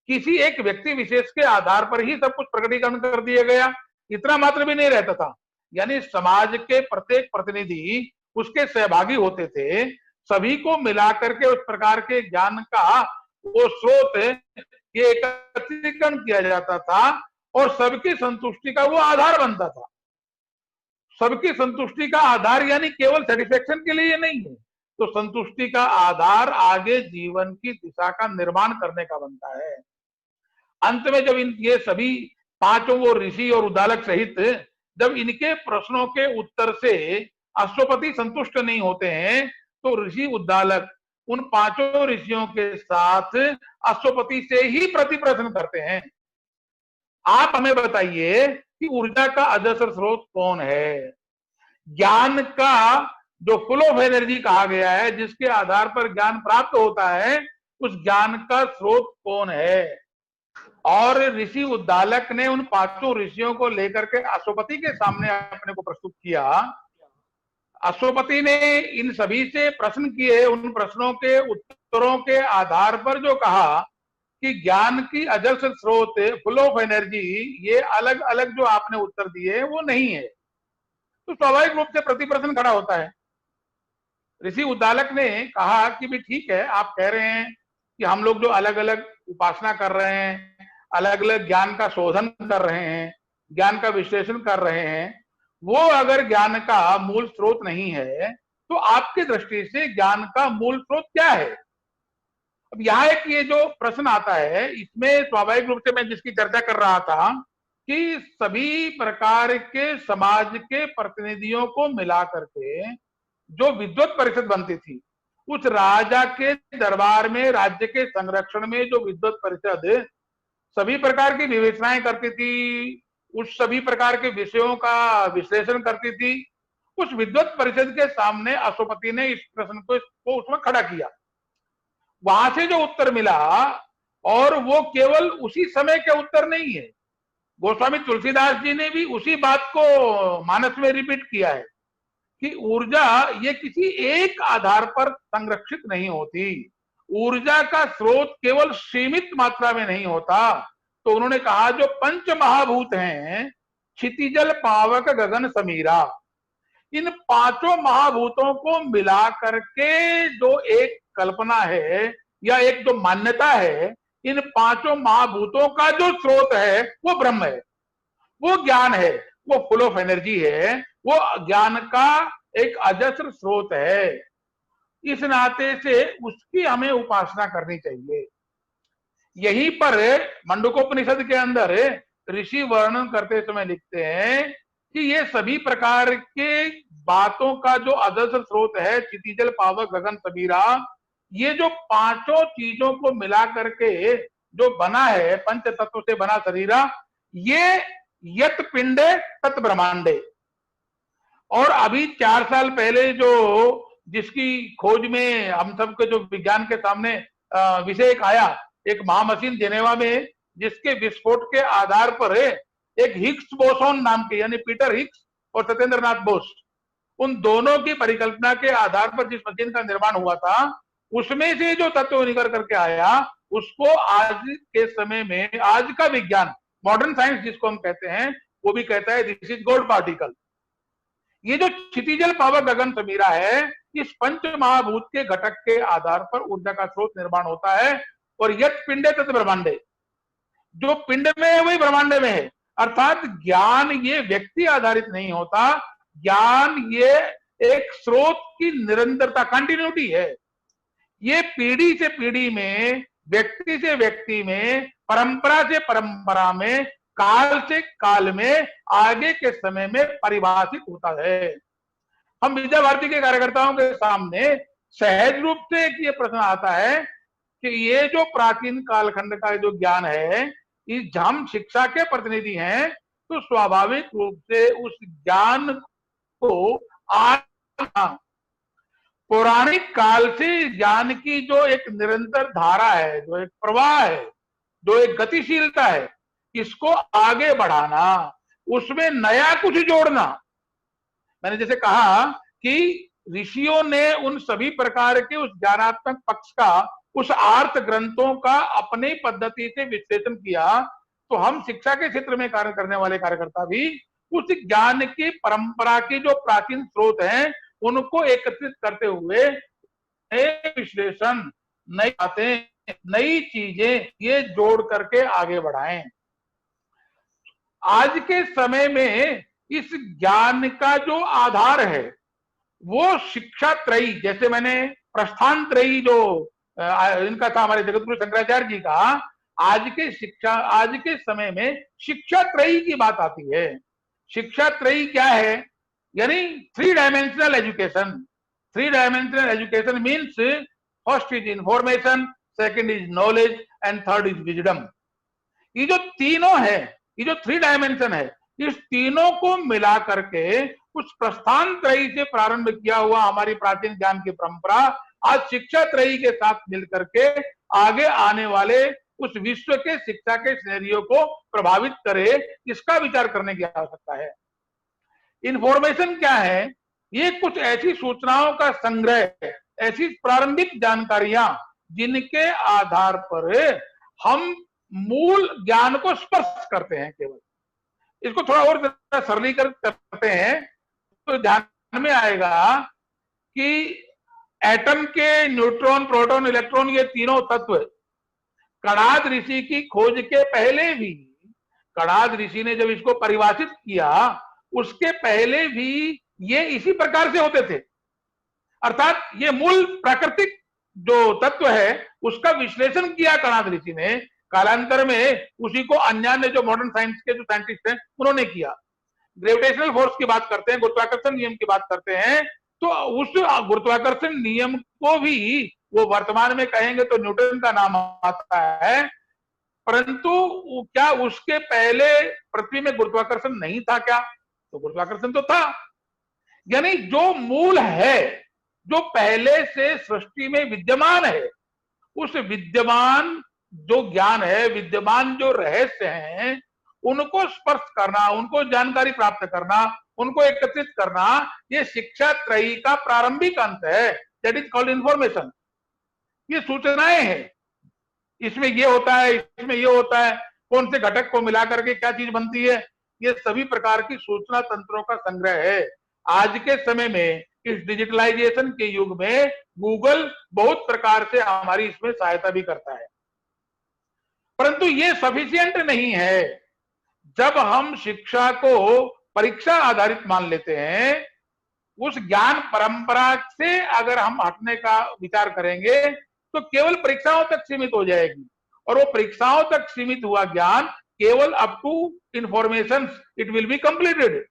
किसी एक व्यक्ति विशेष के आधार पर ही सब कुछ प्रकटीकरण कर दिया गया, इतना मात्र भी नहीं रहता था। यानी समाज के प्रत्येक प्रतिनिधि उसके सहभागी होते थे, सभी को मिलाकर के उस प्रकार के ज्ञान का वो स्रोत ये एकत्रीकरण किया जाता था और सबकी संतुष्टि का वो आधार बनता था। सबकी संतुष्टि का आधार यानी केवल सेटिस्फेक्शन के लिए नहीं है, तो संतुष्टि का आधार आगे जीवन की दिशा का निर्माण करने का बनता है। अंत में जब ये सभी पांचों वो ऋषि और उद्दालक सहित जब इनके प्रश्नों के उत्तर से अश्वपति संतुष्ट नहीं होते हैं, तो ऋषि उद्दालक उन पांचों ऋषियों के साथ अश्वपति से ही प्रति प्रश्न करते हैं, आप हमें बताइए कि ऊर्जा का अजस्र स्रोत कौन है, ज्ञान का जो फ्लो ऑफ एनर्जी कहा गया है, जिसके आधार पर ज्ञान प्राप्त होता है, उस ज्ञान का स्रोत कौन है। और ऋषि उद्दालक ने उन पांचों ऋषियों को लेकर के अश्वपति के सामने अपने को प्रस्तुत किया। अश्वपति ने इन सभी से प्रश्न किए, उन प्रश्नों के उत्तरों के आधार पर जो कहा कि ज्ञान की अजस्र स्रोत फ्लो ऑफ एनर्जी, ये अलग अलग जो आपने उत्तर दिए वो नहीं है, तो स्वाभाविक रूप से प्रति प्रश्न खड़ा होता है। ऋषि उद्दालक ने कहा कि भी ठीक है, आप कह रहे हैं कि हम लोग जो अलग अलग उपासना कर रहे हैं, अलग अलग ज्ञान का शोधन कर रहे हैं, ज्ञान का विश्लेषण कर रहे हैं, वो अगर ज्ञान का मूल स्रोत नहीं है तो आपकी दृष्टि से ज्ञान का मूल स्रोत क्या है? अब यहाँ एक ये जो प्रश्न आता है, इसमें स्वाभाविक रूप से मैं जिसकी चर्चा कर रहा था कि सभी प्रकार के समाज के प्रतिनिधियों को मिला करके जो विद्वत परिषद बनती थी, उस राजा के दरबार में राज्य के संरक्षण में जो विद्वत परिषद सभी प्रकार की विवेचनाएं करती थी, उस सभी प्रकार के विषयों का विश्लेषण करती थी, उस विद्वत परिषद के सामने अशोपति ने इस प्रश्न को उसमें खड़ा किया। वहां से जो उत्तर मिला, और वो केवल उसी समय के उत्तर नहीं है, गोस्वामी तुलसीदास जी ने भी उसी बात को मानस में रिपीट किया है कि ऊर्जा ये किसी एक आधार पर संरक्षित नहीं होती, ऊर्जा का स्रोत केवल सीमित मात्रा में नहीं होता। तो उन्होंने कहा जो पंच महाभूत हैं, क्षितिजल पावक गगन समीरा, इन पांचों महाभूतों को मिला करके जो एक कल्पना है या एक जो मान्यता है, इन पांचों महाभूतों का जो स्रोत है वो ब्रह्म है, वो ज्ञान है, वो फुल ऑफ एनर्जी है, वो ज्ञान का एक अजस्र स्रोत है। इस नाते से उसकी हमें उपासना करनी चाहिए। यहीं पर मंडूकोपनिषद के अंदर ऋषि वर्णन करते समय लिखते हैं कि ये सभी प्रकार के बातों का जो अजस्र स्रोत है, क्षितिजल पावक गगन समीरा, ये जो पांचों चीजों को मिला करके जो बना है, पंच तत्व से बना शरीरा, ये यत पिंडे तत् ब्रह्मांडे। और अभी 4 साल पहले जो जिसकी खोज में हम सबके जो विज्ञान के सामने विषय एक आया, एक महामशीन जेनेवा में, जिसके विस्फोट के आधार पर एक हिग्स बोसोन नाम के, यानी पीटर हिग्स और सत्येंद्र नाथ बोस, उन दोनों की परिकल्पना के आधार पर जिस मशीन का निर्माण हुआ था, उसमें से जो तत्व निकल करके आया, उसको आज के समय में, आज का विज्ञान, मॉडर्न साइंस जिसको हम कहते हैं, वो भी कहता है दिस इज गॉड पार्टिकल। ये जो क्षितिजल पावक गगन समीरा है, इस पंच महाभूत के घटक के आधार पर ऊर्जा का स्रोत निर्माण होता है। और यत पिंडे तत् ब्रह्मांडे, जो पिंड में है वही ब्रह्मांड में है। अर्थात ज्ञान ये व्यक्ति आधारित नहीं होता, ज्ञान ये एक स्रोत की निरंतरता, कंटिन्यूटी है। ये पीढ़ी से पीढ़ी में, व्यक्ति से व्यक्ति में, परंपरा से परंपरा में, काल से काल में, आगे के समय में परिभाषित होता है। हम विद्या भारती के कार्यकर्ताओं के सामने सहज रूप से एक ये प्रश्न आता है कि ये जो प्राचीन कालखंड का जो ज्ञान है, इस हम शिक्षा के प्रतिनिधि हैं, तो स्वाभाविक रूप से उस ज्ञान को पौराणिक काल से ज्ञान की जो एक निरंतर धारा है, जो एक प्रवाह है, जो एक गतिशीलता है, इसको आगे बढ़ाना, उसमें नया कुछ जोड़ना। मैंने जैसे कहा कि ऋषियों ने उन सभी प्रकार के उस ज्ञानात्मक पक्ष का, उस आर्थ ग्रंथों का अपनी पद्धति से विश्लेषण किया, तो हम शिक्षा के क्षेत्र में कार्य करने वाले कार्यकर्ता भी उस ज्ञान की परंपरा की जो प्राचीन स्रोत हैं, उनको एकत्रित करते हुए नए विश्लेषण, नई बातें, नई चीजें ये जोड़ करके आगे बढ़ाएं। आज के समय में इस ज्ञान का जो आधार है वो शिक्षा त्रयी, जैसे मैंने प्रस्थान त्रयी जो इनका था हमारे जगतगुरु शंकराचार्य जी का, आज के समय में शिक्षा त्रयी की बात आती है। शिक्षा त्रयी क्या है? यानी 3 dimensional education. 3 dimensional education means first is information, second is knowledge and third is wisdom. ये जो तीनों है, ये जो 3 डायमेंशन है, इस तीनों को मिला करके कुछ प्रस्थान त्रयी से प्रारंभ किया हुआ हमारी प्राचीन ज्ञान की परंपरा आज शिक्षा त्रयी के साथ मिलकर के आगे आने वाले उस विश्व के शिक्षा के सिनेरियो को प्रभावित करे, इसका विचार करने की आवश्यकता है। इंफॉर्मेशन क्या है? ये कुछ ऐसी सूचनाओं का संग्रह, ऐसी प्रारंभिक जानकारियां जिनके आधार पर हम मूल ज्ञान को स्पर्श करते हैं। केवल इसको थोड़ा और सरलीकृत करते हैं तो ध्यान में आएगा कि एटम के न्यूट्रॉन, प्रोटॉन, इलेक्ट्रॉन, ये तीनों तत्व कणाद ऋषि की खोज के पहले भी, कणाद ऋषि ने जब इसको परिभाषित किया उसके पहले भी ये इसी प्रकार से होते थे। अर्थात ये मूल प्राकृतिक जो तत्व है उसका विश्लेषण किया कणाद ऋषि ने, कालांतर में उसी को अन्य जो मॉडर्न साइंस के जो साइंटिस्ट हैं उन्होंने किया। ग्रेविटेशनल फोर्स की बात करते हैं, गुरुत्वाकर्षण नियम की बात करते हैं, तो उस गुरुत्वाकर्षण नियम को भी वो वर्तमान में कहेंगे तो न्यूटन का नाम आता है, परंतु क्या उसके पहले पृथ्वी में गुरुत्वाकर्षण नहीं था क्या? तो गुरुत्वाकर्षण तो था। यानी जो मूल है, जो पहले से सृष्टि में विद्यमान है, उस विद्यमान जो ज्ञान है, विद्यमान जो रहस्य हैं, उनको स्पर्श करना, उनको जानकारी प्राप्त करना, उनको एकत्रित करना, ये शिक्षा त्रयी का प्रारंभिक अंत है। That is called information. ये सूचनाएं हैं, इसमें ये होता है, इसमें ये होता है, कौन से घटक को मिलाकर के क्या चीज बनती है, ये सभी प्रकार की सूचना तंत्रों का संग्रह है। आज के समय में इस डिजिटलाइजेशन के युग में गूगल बहुत प्रकार से हमारी इसमें सहायता भी करता है, परंतु ये सफिशिएंट नहीं है। जब हम शिक्षा को परीक्षा आधारित मान लेते हैं, उस ज्ञान परंपरा से अगर हम हटने का विचार करेंगे तो केवल परीक्षाओं तक सीमित हो जाएगी, और वो परीक्षाओं तक सीमित हुआ ज्ञान केवल up to information it will be completed.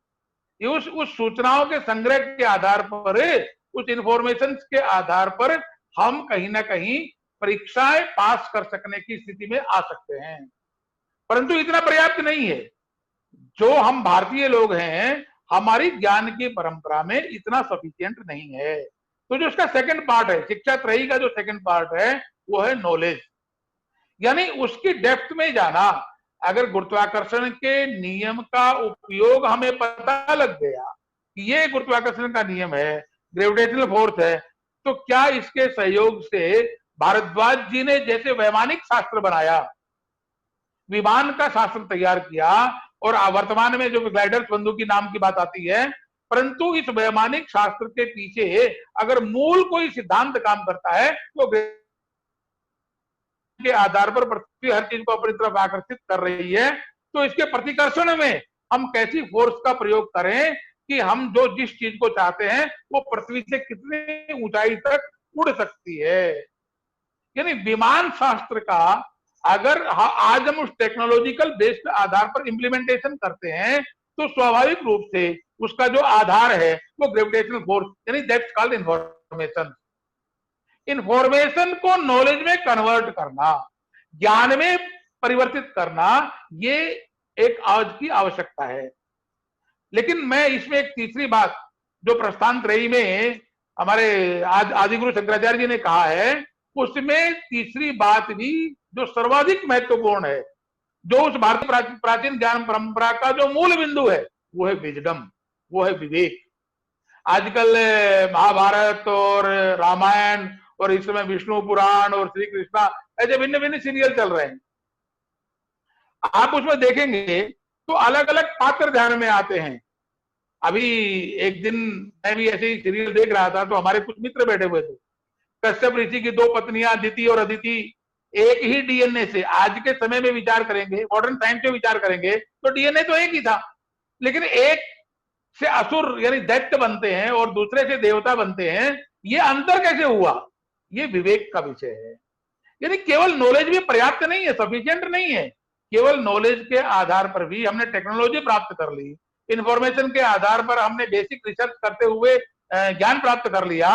उस सूचनाओं के संग्रह के आधार पर, उस इंफॉर्मेशन के आधार पर हम कहीं ना कहीं परीक्षाएं पास कर सकने की स्थिति में आ सकते हैं, परंतु इतना पर्याप्त नहीं है। जो हम भारतीय लोग हैं, हमारी ज्ञान की परंपरा में इतना सफिशिएंट नहीं है। तो जो उसका सेकंड पार्ट है, शिक्षा त्रयी का जो सेकंड पार्ट है वो है नॉलेज, यानी उसकी डेप्थ में जाना। अगर गुरुत्वाकर्षण के नियम का उपयोग हमें पता लग गया कि ये गुरुत्वाकर्षण का नियम है, ग्रेविटेशनल फोर्स है, तो क्या इसके सहयोग से भारद्वाज जी ने जैसे वैमानिक शास्त्र बनाया, विमान का शास्त्र तैयार किया, और वर्तमान में जो ग्लाइडर्स बंदूक की नाम की बात आती है, परंतु इस वैमानिक शास्त्र के पीछे अगर मूल कोई सिद्धांत काम करता है तो के आधार पर पृथ्वी हर चीज को अपनी तरफ आकर्षित कर रही है, तो इसके प्रतिकर्षण में हम कैसी फोर्स का प्रयोग करें कि हम जो जिस चीज को चाहते हैं वो पृथ्वी से कितनी ऊंचाई तक उड़ सकती है। यानी विमान शास्त्र का अगर आज हम उस टेक्नोलॉजिकल बेस्ड आधार पर इंप्लीमेंटेशन करते हैं तो स्वाभाविक रूप से उसका जो आधार है वो ग्रेविटेशनल फोर्स, यानी दैट्स कॉल्ड इंफॉर्मेशन। इंफॉर्मेशन को नॉलेज में कन्वर्ट करना, ज्ञान में परिवर्तित करना, ये एक आज की आवश्यकता है। लेकिन मैं इसमें एक तीसरी बात जो प्रस्थान त्रयी में हमारे आदिगुरु शंकराचार्य जी ने कहा है, उसमें तीसरी बात भी जो सर्वाधिक महत्वपूर्ण है, जो उस भारतीय प्राचीन ज्ञान परंपरा का जो मूल बिंदु है, वो है विजडम, वो है विवेक। आजकल महाभारत और रामायण और इस समय विष्णु पुराण और श्री कृष्णा ऐसे भिन्न भिन्न सीरियल चल रहे हैं। आप उसमें देखेंगे तो अलग अलग पात्र ध्यान में आते हैं। अभी एक दिन मैं भी ऐसे ही सीरियल देख रहा था तो हमारे कुछ मित्र बैठे हुए थे। कश्यप ऋषि की दो पत्नियां अदिति और अदिति एक ही डीएनए से, आज के समय में विचार करेंगे, मॉडर्न साइंस में विचार करेंगे तो डीएनए तो एक ही था, लेकिन एक से असुर यानी दैत्य बनते हैं और दूसरे से देवता बनते हैं। ये अंतर कैसे हुआ? ये विवेक का विषय है। यानी केवल नॉलेज भी पर्याप्त नहीं है, सफिशिएंट नहीं है। केवल नॉलेज के आधार पर भी हमने टेक्नोलॉजी प्राप्त कर ली, इंफॉर्मेशन के आधार पर हमने बेसिक रिसर्च करते हुए ज्ञान प्राप्त कर लिया,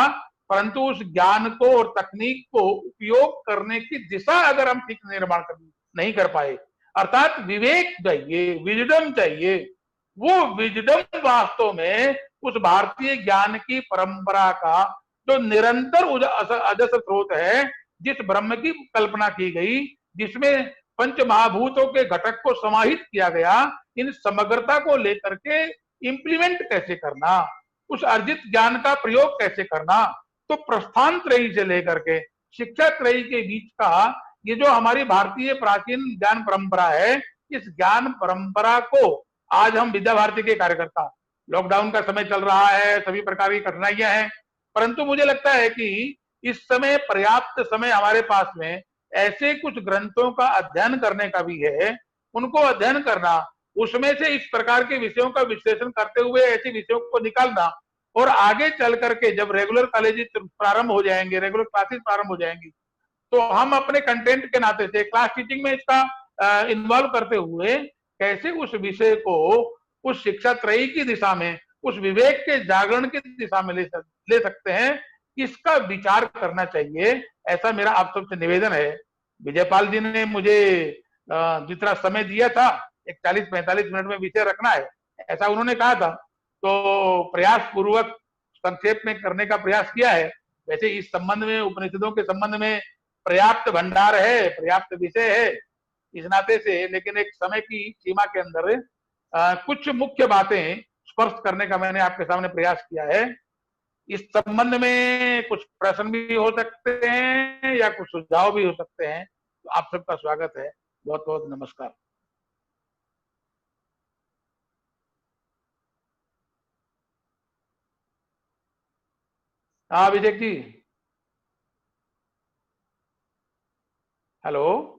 परंतु उस ज्ञान को और तकनीक को उपयोग करने की दिशा अगर हम ठीक निर्माण नहीं कर पाए, अर्थात विवेक चाहिए, विजडम चाहिए, वो विजडम वास्तव में उस भारतीय ज्ञान की परंपरा का जो निरंतर अजस्र स्रोत है, जिस ब्रह्म की कल्पना की गई, जिसमें पंच महाभूतों के घटक को समाहित किया गया, इन समग्रता को लेकर के इंप्लीमेंट कैसे करना, उस अर्जित ज्ञान का प्रयोग कैसे करना। तो प्रस्थान त्रयी से लेकर के शिक्षा त्रयी के बीच का ये जो हमारी भारतीय प्राचीन ज्ञान परंपरा है, इस ज्ञान परंपरा को आज हम विद्या भारती के कार्यकर्ता, लॉकडाउन का समय चल रहा है, सभी प्रकार की कठिनाइयां हैं, परंतु मुझे लगता है कि इस समय पर्याप्त समय हमारे पास में ऐसे कुछ ग्रंथों का अध्ययन करने का भी है, उनको अध्ययन करना, उसमें से इस प्रकार के विषयों का विश्लेषण करते हुए ऐसे विषयों को निकालना, और आगे चल करके जब रेगुलर कॉलेज प्रारंभ हो जाएंगे, रेगुलर क्लासेस प्रारंभ हो जाएंगी, तो हम अपने कंटेंट के नाते से क्लास टीचिंग में इसका इन्वॉल्व करते हुए कैसे उस विषय को उस शिक्षा त्रयी की दिशा में, उस विवेक के जागरण की दिशा में ले सकते हैं, इसका विचार करना चाहिए। ऐसा मेरा आप सबसे निवेदन है। विजयपाल जी ने मुझे जितना समय दिया था, एक 40-45 मिनट में विषय रखना है, ऐसा उन्होंने कहा था, तो प्रयास पूर्वक संक्षेप में करने का प्रयास किया है। वैसे इस संबंध में, उपनिषदों के संबंध में पर्याप्त भंडार है, पर्याप्त विषय है इस नाते से, लेकिन एक समय की सीमा के अंदर कुछ मुख्य बातें स्पर्श करने का मैंने आपके सामने प्रयास किया है। इस संबंध में कुछ प्रश्न भी हो सकते हैं या कुछ सुझाव भी हो सकते हैं, तो आप सबका स्वागत है। बहुत बहुत नमस्कार। हाँ अभिषेक जी, हेलो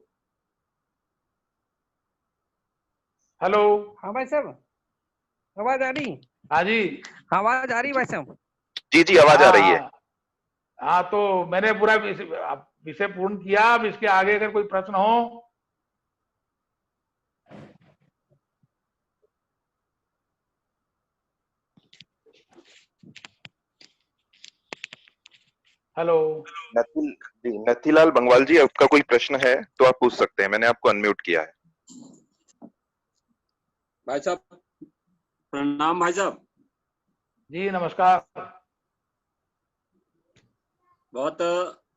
हेलो। हाँ भाई साहब, आवाज आ रही? हाँ जी, आवाज आ रही भाई साहब? जी जी आवाज आ रही है। हाँ, तो मैंने पूरा विषय पूर्ण किया। अब इसके आगे अगर कोई प्रश्न हो। हेलो नथीलाल बंगवाल जी, आपका कोई प्रश्न है तो आप पूछ सकते हैं, मैंने आपको अनम्यूट किया है। भाई साहब प्रणाम। भाई साहब जी नमस्कार। बहुत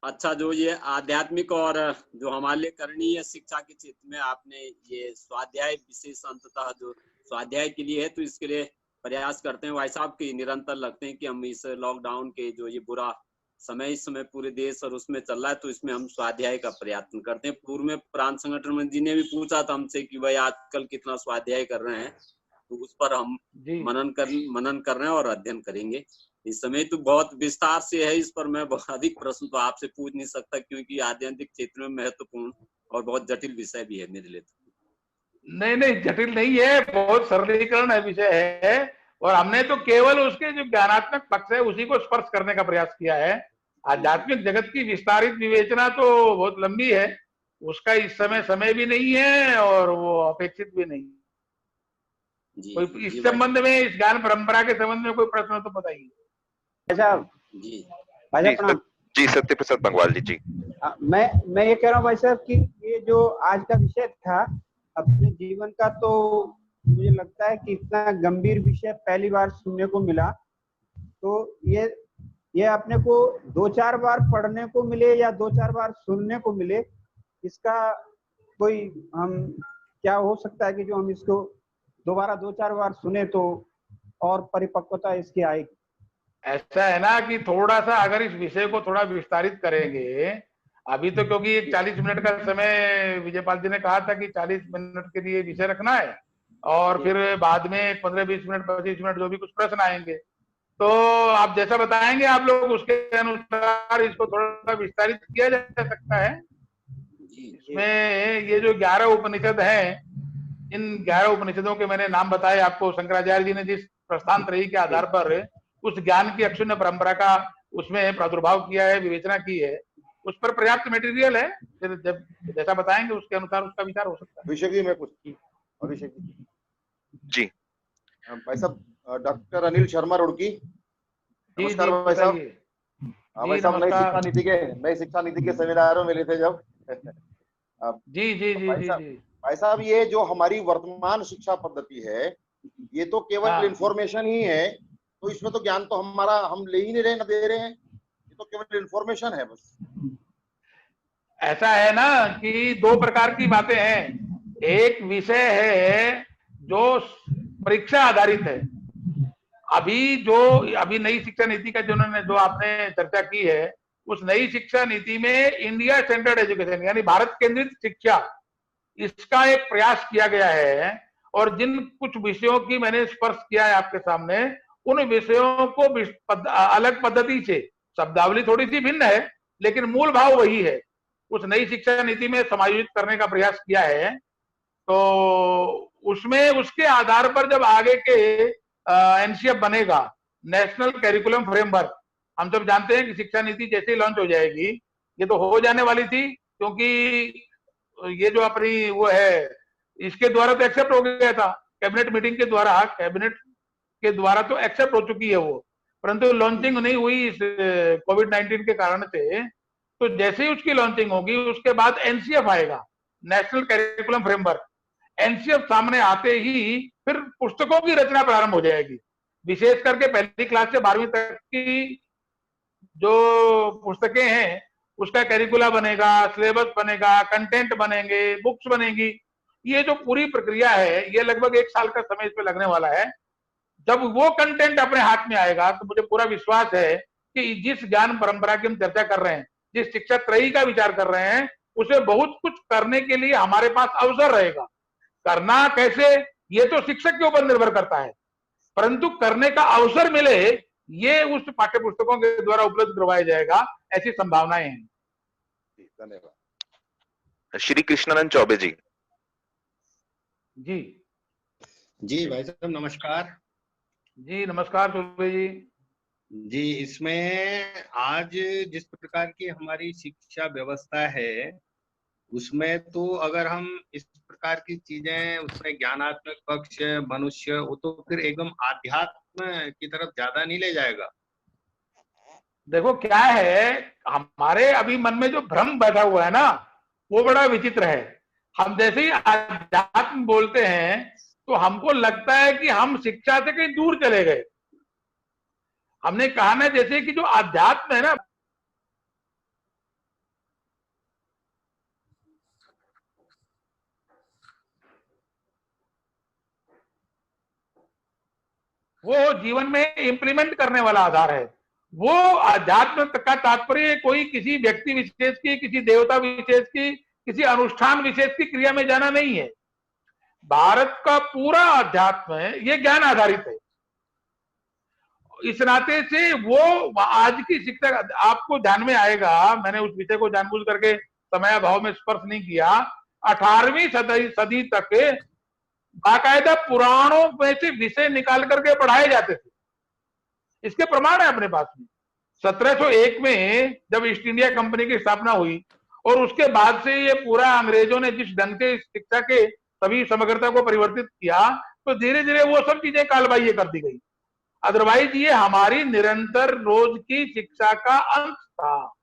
अच्छा, जो ये आध्यात्मिक और जो हमारे लिए करणीय शिक्षा के क्षेत्र में आपने ये स्वाध्याय विशेष अंततः जो स्वाध्याय के लिए है, तो इसके लिए प्रयास करते हैं। भाई साहब की निरंतर लगते हैं कि हम इस लॉकडाउन के जो ये बुरा समय इस समय पूरे देश और उसमें चल रहा है, तो इसमें हम स्वाध्याय का प्रयत्न करते हैं। पूर्व में प्रांत संगठन मंत्री जी ने भी पूछा था हमसे कि भाई आजकल कितना स्वाध्याय कर रहे हैं, तो उस पर हम मनन कर रहे हैं और अध्ययन करेंगे। इस समय तो बहुत विस्तार से है, इस पर मैं बहुत अधिक प्रश्न तो आपसे पूछ नहीं सकता, क्योंकि आध्यात्मिक क्षेत्र में महत्वपूर्ण और बहुत जटिल विषय भी है मेरे लिए। नहीं, जटिल नहीं है, बहुत सरलीकरण है विषय है, और हमने तो केवल उसके जो ज्ञानात्मक पक्ष है उसी को स्पर्श करने का प्रयास किया है। आध्यात्मिक जगत की विस्तारित विवेचना तो बहुत लंबी है, उसका इस समय भी नहीं है और वो अपेक्षित भी नहीं। कोई इस संबंध में, इस ज्ञान परंपरा के संबंध में कोई प्रश्न तो बताइए। जी जी सत्य प्रसाद बंगवाल जी। मैं ये कह रहा हूँ भाई साहब कि ये जो आज का विषय था अपने जीवन का, तो मुझे लगता है कि इतना गंभीर विषय पहली बार सुनने को मिला। तो ये अपने को 2-4 बार पढ़ने को मिले या 2-4 बार सुनने को मिले, इसका कोई हम क्या हो सकता है कि जो हम इसको दोबारा 2-4 बार सुने तो और परिपक्वता इसकी आएगी। ऐसा है ना कि थोड़ा सा अगर इस विषय को थोड़ा विस्तारित करेंगे, अभी तो क्योंकि 40 मिनट का समय विजयपाल जी ने कहा था कि 40 मिनट के लिए विषय रखना है, और फिर बाद में 15-20 मिनट 25 मिनट जो भी कुछ प्रश्न आएंगे, तो आप जैसा बताएंगे आप लोग उसके अनुसार इसको थोड़ा विस्तारित किया जा सकता है। इसमें ये जो 11 उपनिषद हैं, इन 11 उपनिषदों के मैंने नाम बताए आपको। शंकराचार्य जी ने जिस प्रस्थान त्रयी के आधार पर उस ज्ञान की अक्षुण्य परंपरा का उसमें प्रादुर्भाव किया है, विवेचना की है, उस पर पर्याप्त मटेरियल है। फिर जब जैसा बताएंगे उसके अनुसार उसका विचार हो सकता है। अभिषेक जी मैं कुछ अभिषेक जी भाई साहब, डॉक्टर अनिल शर्मा रुड़की। नमस्कार भाई साहब। भाई साहब नई शिक्षा नीति के सेमिनार में मिले थे जब। जी भाई साहब, ये जो हमारी वर्तमान शिक्षा पद्धति है, ये तो केवल इंफॉर्मेशन ही है, तो इसमें तो ज्ञान तो हमारा हम ले ही नहीं रहे, न दे रहे हैं, ये तो केवल इंफॉर्मेशन है बस। ऐसा है ना कि 2 प्रकार की बातें हैं। एक विषय है जो परीक्षा आधारित है। अभी नई शिक्षा नीति का जो आपने चर्चा की है, उस नई शिक्षा नीति में इंडिया सेंटर्ड एजुकेशन यानी भारत केंद्रित शिक्षा, इसका एक प्रयास किया गया है। और जिन कुछ विषयों की मैंने स्पर्श किया है आपके सामने, उन विषयों को अलग पद्धति से, शब्दावली थोड़ी सी भिन्न है लेकिन मूल भाव वही है, उस नई शिक्षा नीति में समायोजित करने का प्रयास किया है। तो उसमें उसके आधार पर जब आगे के एनसीएफ बनेगा, नेशनल करिकुलम फ्रेमवर्क, हम सब जानते हैं कि शिक्षा नीति जैसे ही लॉन्च हो जाएगी, ये तो हो जाने वाली थी क्योंकि ये जो अपनी वो है इसके द्वारा तो एक्सेप्ट हो गया था, कैबिनेट मीटिंग के द्वारा, कैबिनेट के द्वारा तो एक्सेप्ट हो चुकी है वो, परंतु लॉन्चिंग नहीं हुई इस कोविड-19 के कारण से। तो जैसे ही उसकी लॉन्चिंग होगी उसके बाद एनसीएफ आएगा, नेशनल करिकुलम फ्रेमवर्क। एनसीएफ सामने आते ही फिर पुस्तकों की रचना प्रारंभ हो जाएगी, विशेष करके पहली क्लास से 12वीं तक की जो पुस्तकें हैं उसका करिकुला बनेगा, सिलेबस बनेगा, कंटेंट बनेंगे, बुक्स बनेंगी। ये जो पूरी प्रक्रिया है ये लगभग 1 साल का समय इस पे लगने वाला है। जब वो कंटेंट अपने हाथ में आएगा तो मुझे पूरा विश्वास है कि जिस ज्ञान परंपरा की हम चर्चा कर रहे हैं, जिस शिक्षा त्रयी का विचार कर रहे हैं, उसे बहुत कुछ करने के लिए हमारे पास अवसर रहेगा। करना कैसे ये तो शिक्षक के ऊपर निर्भर करता है, परंतु करने का अवसर मिले ये उस पाठ्य पुस्तकों के द्वारा उपलब्ध करवाया जाएगा, ऐसी संभावनाएं हैं। धन्यवाद। श्री कृष्णानंद चौबे जी। जी जी भाई साहब नमस्कार। जी नमस्कार चौबे जी। जी, इसमें आज जिस प्रकार की हमारी शिक्षा व्यवस्था है उसमें तो अगर हम इस प्रकार की चीजें, उसमें ज्ञानात्मक पक्ष, मनुष्य, वो तो फिर एकदम आध्यात्म की तरफ ज्यादा नहीं ले जाएगा। देखो क्या है, हमारे अभी मन में जो भ्रम बैठा हुआ है ना वो बड़ा विचित्र है। हम जैसे ही आध्यात्म बोलते हैं तो हमको लगता है कि हम शिक्षा से कहीं दूर चले गए। हमने कहा ना जैसे कि जो आध्यात्म है ना, वो जीवन में इंप्लीमेंट करने वाला आधार है। वो आध्यात्म का तात्पर्य कोई किसी व्यक्ति विशेष की, किसी देवता विशेष की, किसी अनुष्ठान विशेष की क्रिया में जाना नहीं है। भारत का पूरा अध्यात्म है ये ज्ञान आधारित है। इस नाते से वो आज की शिक्षा आपको ध्यान में आएगा, मैंने उस विषय को जानबूझ करके समय अभाव में स्पर्श नहीं किया। 18वीं सदी तक बाकायदा पुराणों में से विषय निकाल करके पढ़ाए जाते थे, इसके प्रमाण है अपने पास में। 1701 में जब ईस्ट इंडिया कंपनी की स्थापना हुई और उसके बाद से ये पूरा अंग्रेजों ने जिस ढंग से शिक्षा के सभी समग्रता को परिवर्तित किया तो धीरे धीरे वो सब चीजें कालबाह्य कर दी गई। अदरवाइज ये हमारी निरंतर रोज की शिक्षा का अंश था।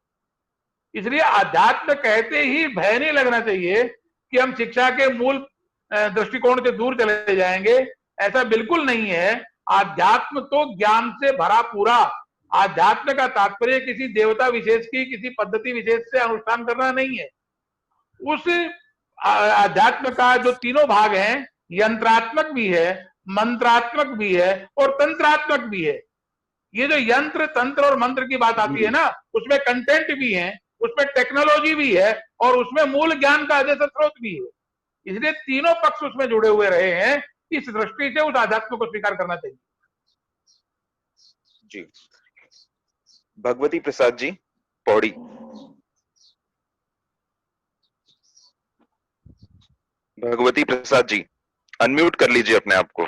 इसलिए अध्यात्म कहते ही भय नहीं लगना चाहिए कि हम शिक्षा के मूल दृष्टिकोण से दूर चले जाएंगे, ऐसा बिल्कुल नहीं है। आध्यात्म तो ज्ञान से भरा पूरा, आध्यात्म का तात्पर्य किसी देवता विशेष की, किसी पद्धति विशेष से अनुष्ठान करना नहीं है। उस आध्यात्म का जो तीनों भाग हैं, यंत्रात्मक भी है, मंत्रात्मक भी है और तंत्रात्मक भी है। ये जो यंत्र, तंत्र और मंत्र की बात आती है ना, उसमें कंटेंट भी है, उसमें टेक्नोलॉजी भी है और उसमें मूल ज्ञान का अजस्र स्रोत भी है। इसलिए तीनों पक्ष उसमें जुड़े हुए रहे हैं। इस दृष्टि से उस आध्यात्म को स्वीकार करना चाहिए। जी भगवती प्रसाद जी पौड़ी। भगवती प्रसाद जी अनम्यूट कर लीजिए अपने आप को।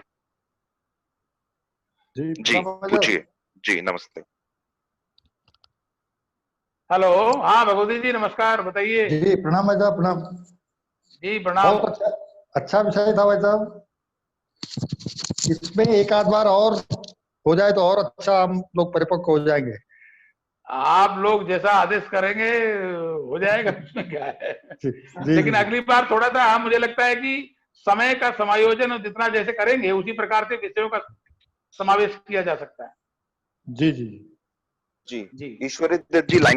जी पूछिए। जी नमस्ते। हेलो, हाँ भगवती जी नमस्कार, बताइए। जी प्रणाम भाई साहब, प्रणाम जी प्रणाम। बहुत अच्छा विषय था भाई साहब। इसमें एक आध बार और हो जाए तो और अच्छा हम लोग परिपक्व हो जाएंगे। आप लोग जैसा आदेश करेंगे हो जाएगा, इसमें क्या है। लेकिन अगली बार थोड़ा सा मुझे लगता है कि समय का समायोजन जितना जैसे करेंगे उसी प्रकार से विषयों का समावेश किया जा सकता है। जी जी जी जी ईश्वरी दत्त जी लाइन।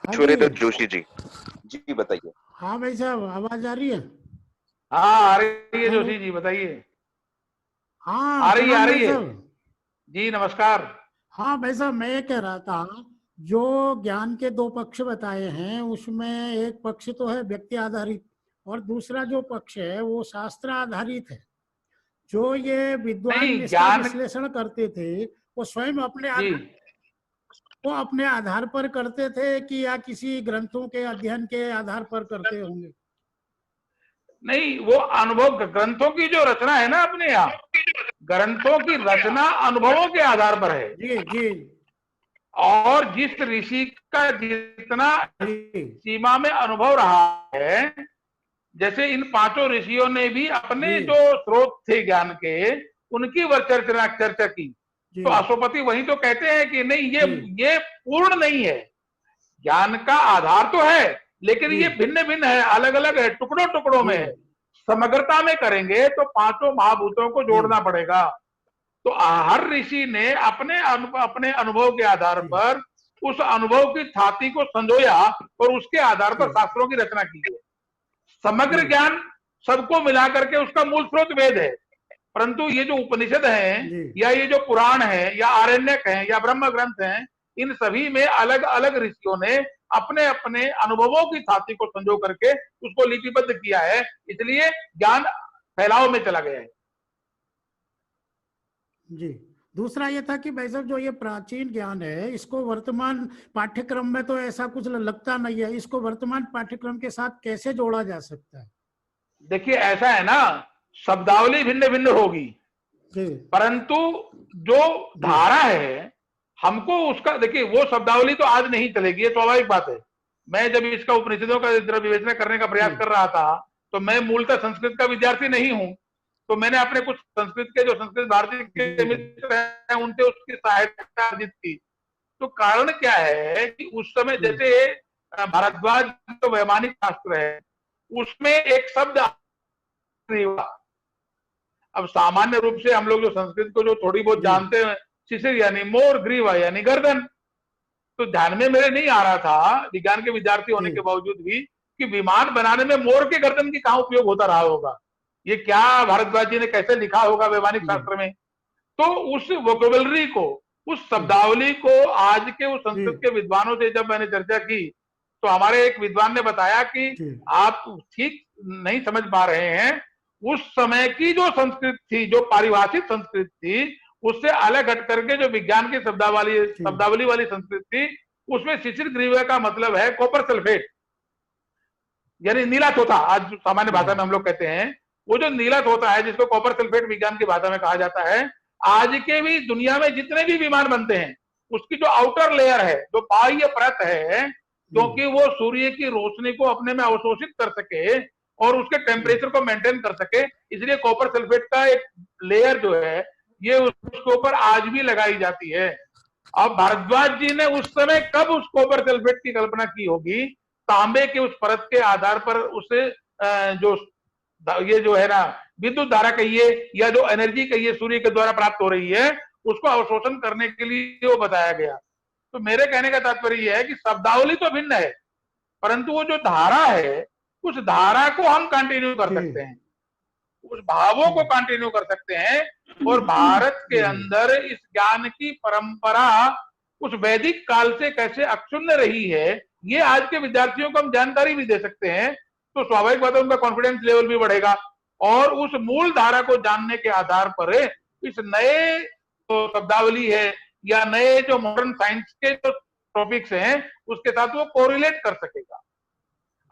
ईश्वरी दत्त जोशी जी, जी बताइए। हाँ भाई साहब, आवाज आ रही है? हाँ आ रही है जोशी जी, बताइए। हाँ आ रही है साहब। जी नमस्कार। हाँ भाई साहब, मैं ये कह रहा था जो ज्ञान के दो पक्ष बताए हैं उसमें एक पक्ष तो है व्यक्ति आधारित और दूसरा जो पक्ष है वो शास्त्र आधारित है। जो ये विद्वान नहीं, इसका ज्ञान विश्लेषण करते थे वो स्वयं अपने जी वो अपने आधार पर करते थे कि या किसी ग्रंथों के अध्ययन के आधार पर करते होंगे? नहीं, वो अनुभव, ग्रंथों की जो रचना है ना अपने यहाँ, ग्रंथों की रचना अनुभवों के आधार पर है। जी जी और जिस ऋषि का जितना जी सीमा में अनुभव रहा है, जैसे इन पांचों ऋषियों ने भी अपने जी जो स्रोत थे ज्ञान के, उनकी चर्चा की। जी तो अशोपति वही तो कहते हैं कि नहीं, जी ये पूर्ण नहीं है। ज्ञान का आधार तो है, लेकिन जी ये भिन्न भिन्न है, अलग अलग है, टुकड़ों टुकड़ों में है। समग्रता में करेंगे तो पांचों महाभूतों को जोड़ना पड़ेगा। तो हर ऋषि ने अपने अनुभव के आधार जी। पर उस अनुभव की छाती को संजोया और उसके आधार पर शास्त्रों की रचना की है। समग्र जी। ज्ञान सबको मिला करके उसका मूल स्रोत वेद है, परंतु ये जो उपनिषद हैं जी। या ये जो पुराण है या आरण्यक है या ब्रह्म ग्रंथ हैं, इन सभी में अलग अलग ऋषियों ने अपने अपने अनुभवों की छाती को संजो करके उसको लिपिबद्ध किया है, इसलिए ज्ञान फैलाव में चला गया है। जी। दूसरा ये था कि भाई साहब जो ये प्राचीन ज्ञान है इसको वर्तमान पाठ्यक्रम में तो ऐसा कुछ लगता नहीं है, इसको वर्तमान पाठ्यक्रम के साथ कैसे जोड़ा जा सकता है? देखिए ऐसा है ना, शब्दावली भिन्न भिन्न होगी, जी परंतु जो धारा है हमको उसका, देखिए वो शब्दावली तो आज नहीं चलेगी, ये स्वाभाविक बात है। मैं जब इसका उपनिषदों का विवेचना करने का प्रयास कर रहा था तो मैं मूलतः संस्कृत का विद्यार्थी नहीं हूं, तो मैंने अपने कुछ संस्कृत के जो संस्कृत भारती के मित्र हैं उनसे उसकी सहायता अर्जित की। तो कारण क्या है कि उस समय जैसे भारद्वाज जो वैमानिक शास्त्र है उसमें एक शब्द, अब सामान्य रूप से हम लोग जो संस्कृत को जो थोड़ी बहुत जानते हैं, शिशिर यानी मोर, ग्रीवा यानी गर्दन, तो ध्यान में मेरे नहीं आ रहा था विज्ञान के विद्यार्थी होने के बावजूद भी कि विमान बनाने में मोर के गर्दन की कहाँ उपयोग होता रहा होगा, ये क्या भारद्वाज जी ने कैसे लिखा होगा वैमानिक शास्त्र में। तो उस वोकेबलरी को, उस शब्दावली को आज के उस संस्कृत के विद्वानों से जब मैंने चर्चा की तो हमारे एक विद्वान ने बताया कि आप ठीक नहीं समझ पा रहे हैं, उस समय की जो संस्कृत थी, जो पारिभाषिक संस्कृत थी, उससे अलग हट करके जो विज्ञान की शब्दावली वाली संस्कृत थी, उसमें शिशिर ग्रीवा का मतलब है कॉपर सल्फेट यानी नीला तोता, आज सामान्य भाषा में हम लोग कहते हैं, वो जो नीला तोता है जिसको कॉपर सल्फेट विज्ञान की भाषा में कहा जाता है, आज के भी दुनिया में जितने भी विमान बनते हैं उसकी जो आउटर लेयर है, जो बाह्य परत है, क्योंकि वो सूर्य की रोशनी को अपने में अवशोषित कर सके और उसके टेम्परेचर को मेंटेन कर सके, इसलिए कॉपर सल्फेट का एक लेयर जो है ये उसके ऊपर आज भी लगाई जाती है। अब भारद्वाज जी ने उस समय कब उस कॉपर सल्फेट की कल्पना की होगी, तांबे के उस परत के आधार पर उसे जो ये जो है ना विद्युत धारा कहिए या जो एनर्जी कहिए सूर्य के द्वारा प्राप्त हो रही है, उसको अवशोषण करने के लिए वो बताया गया। तो मेरे कहने का तात्पर्य यह है कि शब्दावली तो भिन्न है, परंतु वो जो धारा है उस धारा को हम कंटिन्यू कर सकते हैं, उस भावों को कंटिन्यू कर सकते हैं। और भारत के अंदर इस ज्ञान की परंपरा उस वैदिक काल से कैसे अक्षुण्ण रही है, ये आज के विद्यार्थियों को हम जानकारी भी दे सकते हैं, तो स्वाभाविक बात है उनका कॉन्फिडेंस लेवल भी बढ़ेगा और उस मूल धारा को जानने के आधार पर इस नए जो शब्दावली है या नए जो मॉडर्न साइंस के जो टॉपिक्स हैं उसके साथ वो कोरिलेट कर सकेगा।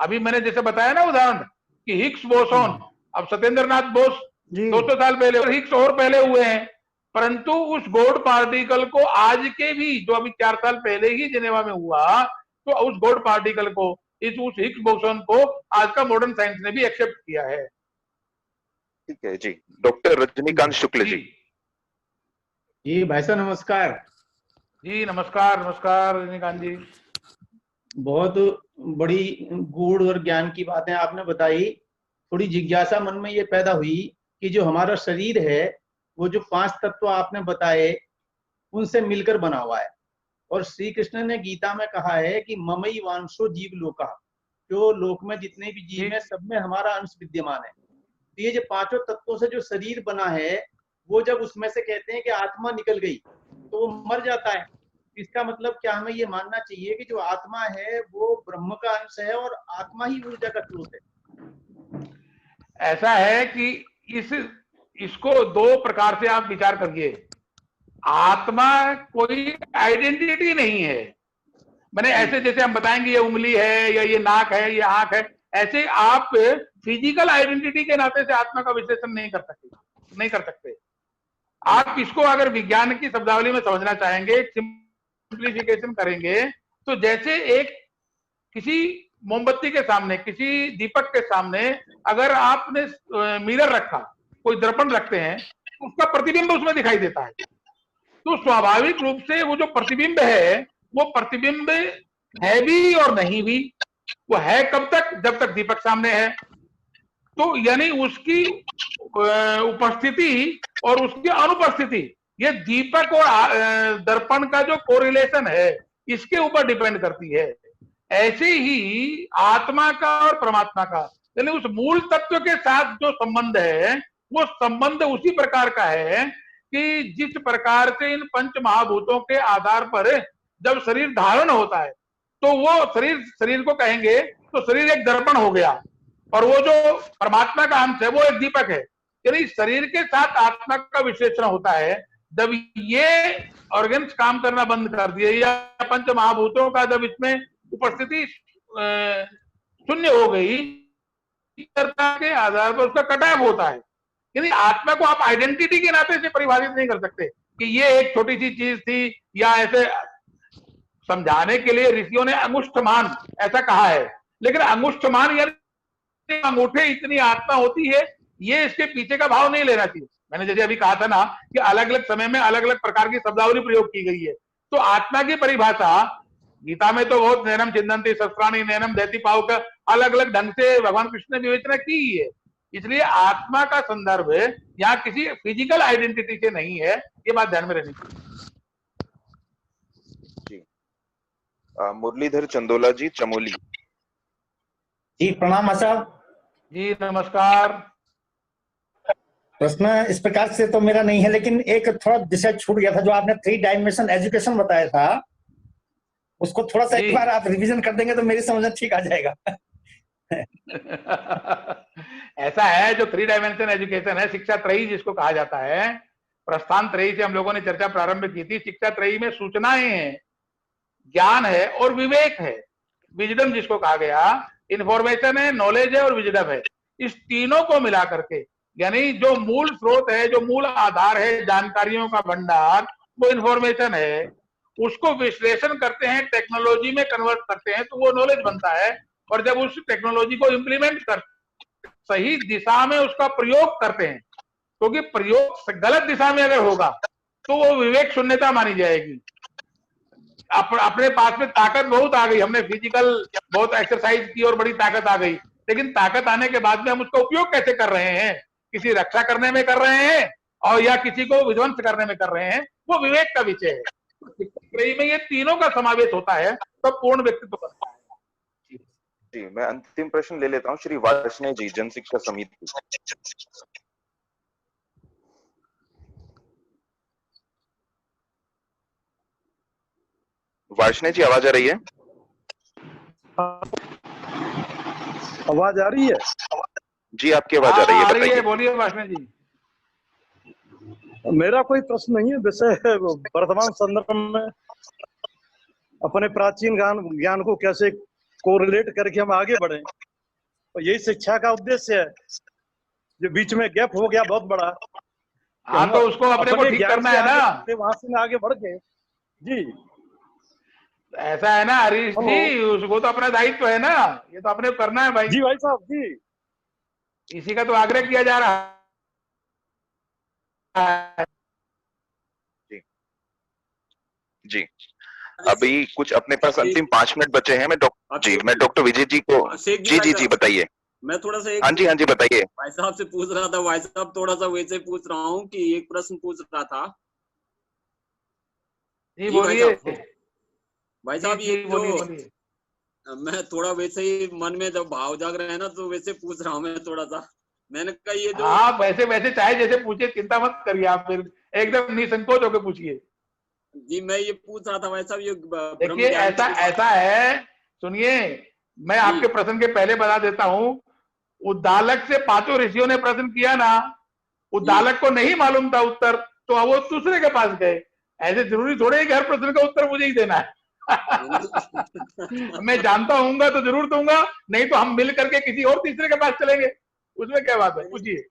अभी मैंने जैसे बताया ना उदाहरण कि हिग्स बोसॉन, अब सत्येंद्र नाथ बोस 200 साल पहले, हिग्स और पहले हुए हैं, परंतु उस गॉड पार्टिकल को आज के भी जो अभी 4 साल पहले ही जिनेवा में हुआ, तो उस गॉड पार्टिकल को, उस हिग्स बोसॉन को आज का मॉडर्न साइंस ने भी एक्सेप्ट किया है। ठीक है जी। डॉक्टर रजनीकांत शुक्ल जी। जी भाई साहब नमस्कार। जी नमस्कार, नमस्कार रजनीकांत जी। बहुत बड़ी गूढ़ और ज्ञान की बातें आपने बताई। थोड़ी जिज्ञासा मन में ये पैदा हुई कि जो हमारा शरीर है वो जो 5 तत्व आपने बताए उनसे मिलकर बना हुआ है, और श्री कृष्ण ने गीता में कहा है कि ममई वांशो जीव लोका, जो लोक में जितने भी जीव हैं सब में हमारा अंश विद्यमान है। तो ये जो 5 तत्वों से जो शरीर बना है, वो जब उसमें से कहते हैं कि आत्मा निकल गई तो वो मर जाता है। इसका मतलब क्या हमें ये मानना चाहिए कि जो आत्मा है वो ब्रह्म का अंश है और आत्मा ही ऊर्जा का स्रोत है? ऐसा है कि इस इसको दो प्रकार से आप विचार करिए। आत्मा कोई आइडेंटिटी नहीं है। मैंने ऐसे जैसे हम बताएंगे ये उंगली है या ये नाक है, ये आंख है, ऐसे आप फिजिकल आइडेंटिटी के नाते से आत्मा का विश्लेषण नहीं कर सकते। आप इसको अगर विज्ञान की शब्दावली में समझना चाहेंगे, सिंप्लीफिकेशन करेंगे, तो जैसे एक किसी मोमबत्ती के सामने, किसी दीपक के सामने अगर आपने मिरर रखा, कोई दर्पण रखते हैं, तो उसका प्रतिबिंब उसमें दिखाई देता है। तो स्वाभाविक रूप से वो जो प्रतिबिंब है, वो प्रतिबिंब है भी और नहीं भी। वो है कब तक? जब तक दीपक सामने है। तो यानी उसकी उपस्थिति और उसकी अनुपस्थिति, ये दीपक और दर्पण का जो कोरिलेशन है, इसके ऊपर डिपेंड करती है। ऐसे ही आत्मा का और परमात्मा का, यानी उस मूल तत्व के साथ जो संबंध है, वो संबंध उसी प्रकार का है कि जिस प्रकार से इन पंच महाभूतों के आधार पर जब शरीर धारण होता है, तो वो शरीर को कहेंगे तो शरीर एक दर्पण हो गया, और वो जो परमात्मा का अंश है वो एक दीपक है। यानी शरीर के साथ आत्मा का विश्लेषण होता है जब ये ऑर्गन्स काम करना बंद कर दिए, या पंच महाभूतों का जब इसमें उपस्थिति शून्य हो गई के आधार पर उसका कटाव होता है। यानी आत्मा को आप आइडेंटिटी के नाते से परिभाषित नहीं कर सकते कि ये एक छोटी सी चीज थी, या ऐसे समझाने के लिए ऋषियों ने अंगुष्ठमान ऐसा कहा है, लेकिन अंगुष्ठमान यानी अंगूठे इतनी आत्मा होती है, ये इसके पीछे का भाव नहीं लेना चाहिए। मैंने जैसे अभी कहा था ना कि अलग अलग समय में अलग अलग प्रकार की शब्दावली प्रयोग की गई है। तो आत्मा की परिभाषा गीता में तो बहुत नैनम चिंतन्ति शस्त्राणि नैनम दैति पाव का अलग अलग ढंग से भगवान कृष्ण ने विवेचना की है। इसलिए आत्मा का संदर्भ यहाँ किसी फिजिकल आइडेंटिटी से नहीं है, ये बात ध्यान में रहनी चाहिए। मुरलीधर चंदोला जी, चमोली जी, प्रणाम साहब जी, नमस्कार। प्रश्न इस प्रकार से तो मेरा नहीं है, लेकिन एक थोड़ा विषय छूट गया था जो आपने 3 डायमेंशन एजुकेशन बताया था, उसको थोड़ा सा एक बार आप रिवीजन कर देंगे तो मेरी समझ में ठीक आ जाएगा। ऐसा है, जो 3 डायमेंशन एजुकेशन है, शिक्षा त्रयी जिसको कहा जाता है, प्रस्थान त्रयी से हम लोगों ने चर्चा प्रारंभ की थी। शिक्षा त्रयी में सूचनाएं हैं, ज्ञान है और विवेक है, विजडम जिसको कहा गया, इंफॉर्मेशन है, नॉलेज है और विजडम है। इस तीनों को मिला करके, यानी जो मूल स्रोत है, जो मूल आधार है जानकारियों का भंडार, वो इंफॉर्मेशन है। उसको विश्लेषण करते हैं, टेक्नोलॉजी में कन्वर्ट करते हैं, तो वो नॉलेज बनता है। और जब उस टेक्नोलॉजी को इम्प्लीमेंट कर सही दिशा में उसका प्रयोग करते हैं, क्योंकि प्रयोग गलत दिशा में अगर होगा तो वो विवेक शून्यता मानी जाएगी। अपने पास में ताकत बहुत आ गई, हमने फिजिकल बहुत एक्सरसाइज की और बड़ी ताकत आ गई, लेकिन ताकत आने के बाद में हम उसका उपयोग कैसे कर रहे हैं? किसी रक्षा करने में कर रहे हैं और या किसी को विध्वंस करने में कर रहे हैं, वो विवेक का विषय है। में ये तीनों का समावेश होता है तो पूर्ण व्यक्तित्व बनता है। जी, मैं अंतिम प्रश्न ले लेता हूँ। श्री वार्ष्णेय जी, जन शिक्षा समिति। वार्ष्णेय जी, आवाज आ रही है? आवाज आ रही है? जी, आपकी आवाज आ रही है, बताइए। बोलिए वार्ष्णेय जी। मेरा कोई प्रश्न नहीं है, विषय वर्तमान संदर्भ में अपने प्राचीन ज्ञान को कैसे कोरिलेट करके हम आगे बढ़े, और यही शिक्षा का उद्देश्य है। जो बीच में गैप हो गया बहुत बड़ा, हाँ, तो उसको अपने को ठीक करना है ना, वहां से आगे बढ़ के। जी, ऐसा है ना हरीश जी, उसको तो अपना दायित्व है ना, ये तो अपने करना है भाई। जी भाई साहब जी, इसी का तो आग्रह किया जा रहा है। जी, अभी कुछ अपने पास अंतिम 5 मिनट बचे हैं। मैं डॉक्टर विजय जी को, जी बताइए। मैं थोड़ा सा हाँ जी बताइए। भाई साहब से पूछ रहा था, भाई साहब थोड़ा सा वैसे पूछ रहा हूँ कि एक प्रश्न पूछ रहा था। जी बोलिए भाई साहब। ये जो मैं थोड़ा वैसे ही मन में जब भाव जाग रहे हैं ना, तो वैसे पूछ रहा हूँ मैं थोड़ा सा। मैंने कहा ये जो आप वैसे चाहे जैसे पूछिए, चिंता मत करिए, आप फिर एकदम निसंकोच होकर पूछिए। जी, मैं ये पूछ रहा था भाई साहब, ये देखिए ऐसा है, सुनिए, मैं आपके प्रश्न के पहले बता देता हूँ। उद्दालक से 5 ऋषियों ने प्रश्न किया ना, उद्दालक को नहीं मालूम था उत्तर, तो वो दूसरे के पास गए। ऐसे जरूरी थोड़े है कि हर प्रश्न का उत्तर मुझे ही देना है। मैं जानता हूँगा तो जरूर दूंगा, नहीं तो हम मिल करके किसी और तीसरे के पास चलेंगे, उसमें क्या बात है। पूछिए।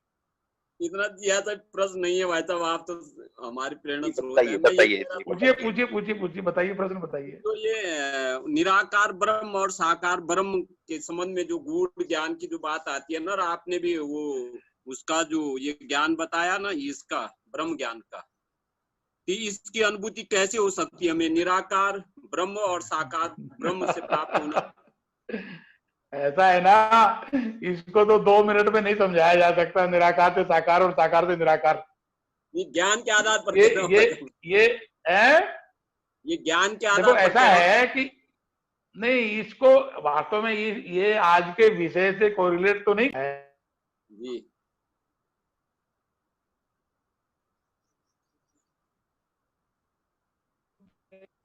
इतना दिया था प्रश्न नहीं है भाई साहब, आप तो हमारी प्रेरणा स्रोत है। पूछिए, बताइए, प्रश्न बताइए। तो ये निराकार ब्रह्म और साकार ब्रह्म के संबंध में जो गूढ़ ज्ञान की जो बात आती है ना, आपने भी वो उसका जो ये ज्ञान बताया ना, इसका ब्रह्म ज्ञान का, कि इसकी अनुभूति कैसे हो सकती है हमें निराकार ब्रह्म और साकार ब्रह्म से प्राप्त होना? ऐसा है ना, इसको तो 2 मिनट में नहीं समझाया जा सकता, निराकार से साकार और साकार से निराकार। ये ज्ञान के आधार पर ये ज्ञान के आधार देखो, पर ऐसा है कि नहीं, इसको वास्तव में ये आज के विषय से कोरिलेट तो नहीं है जी।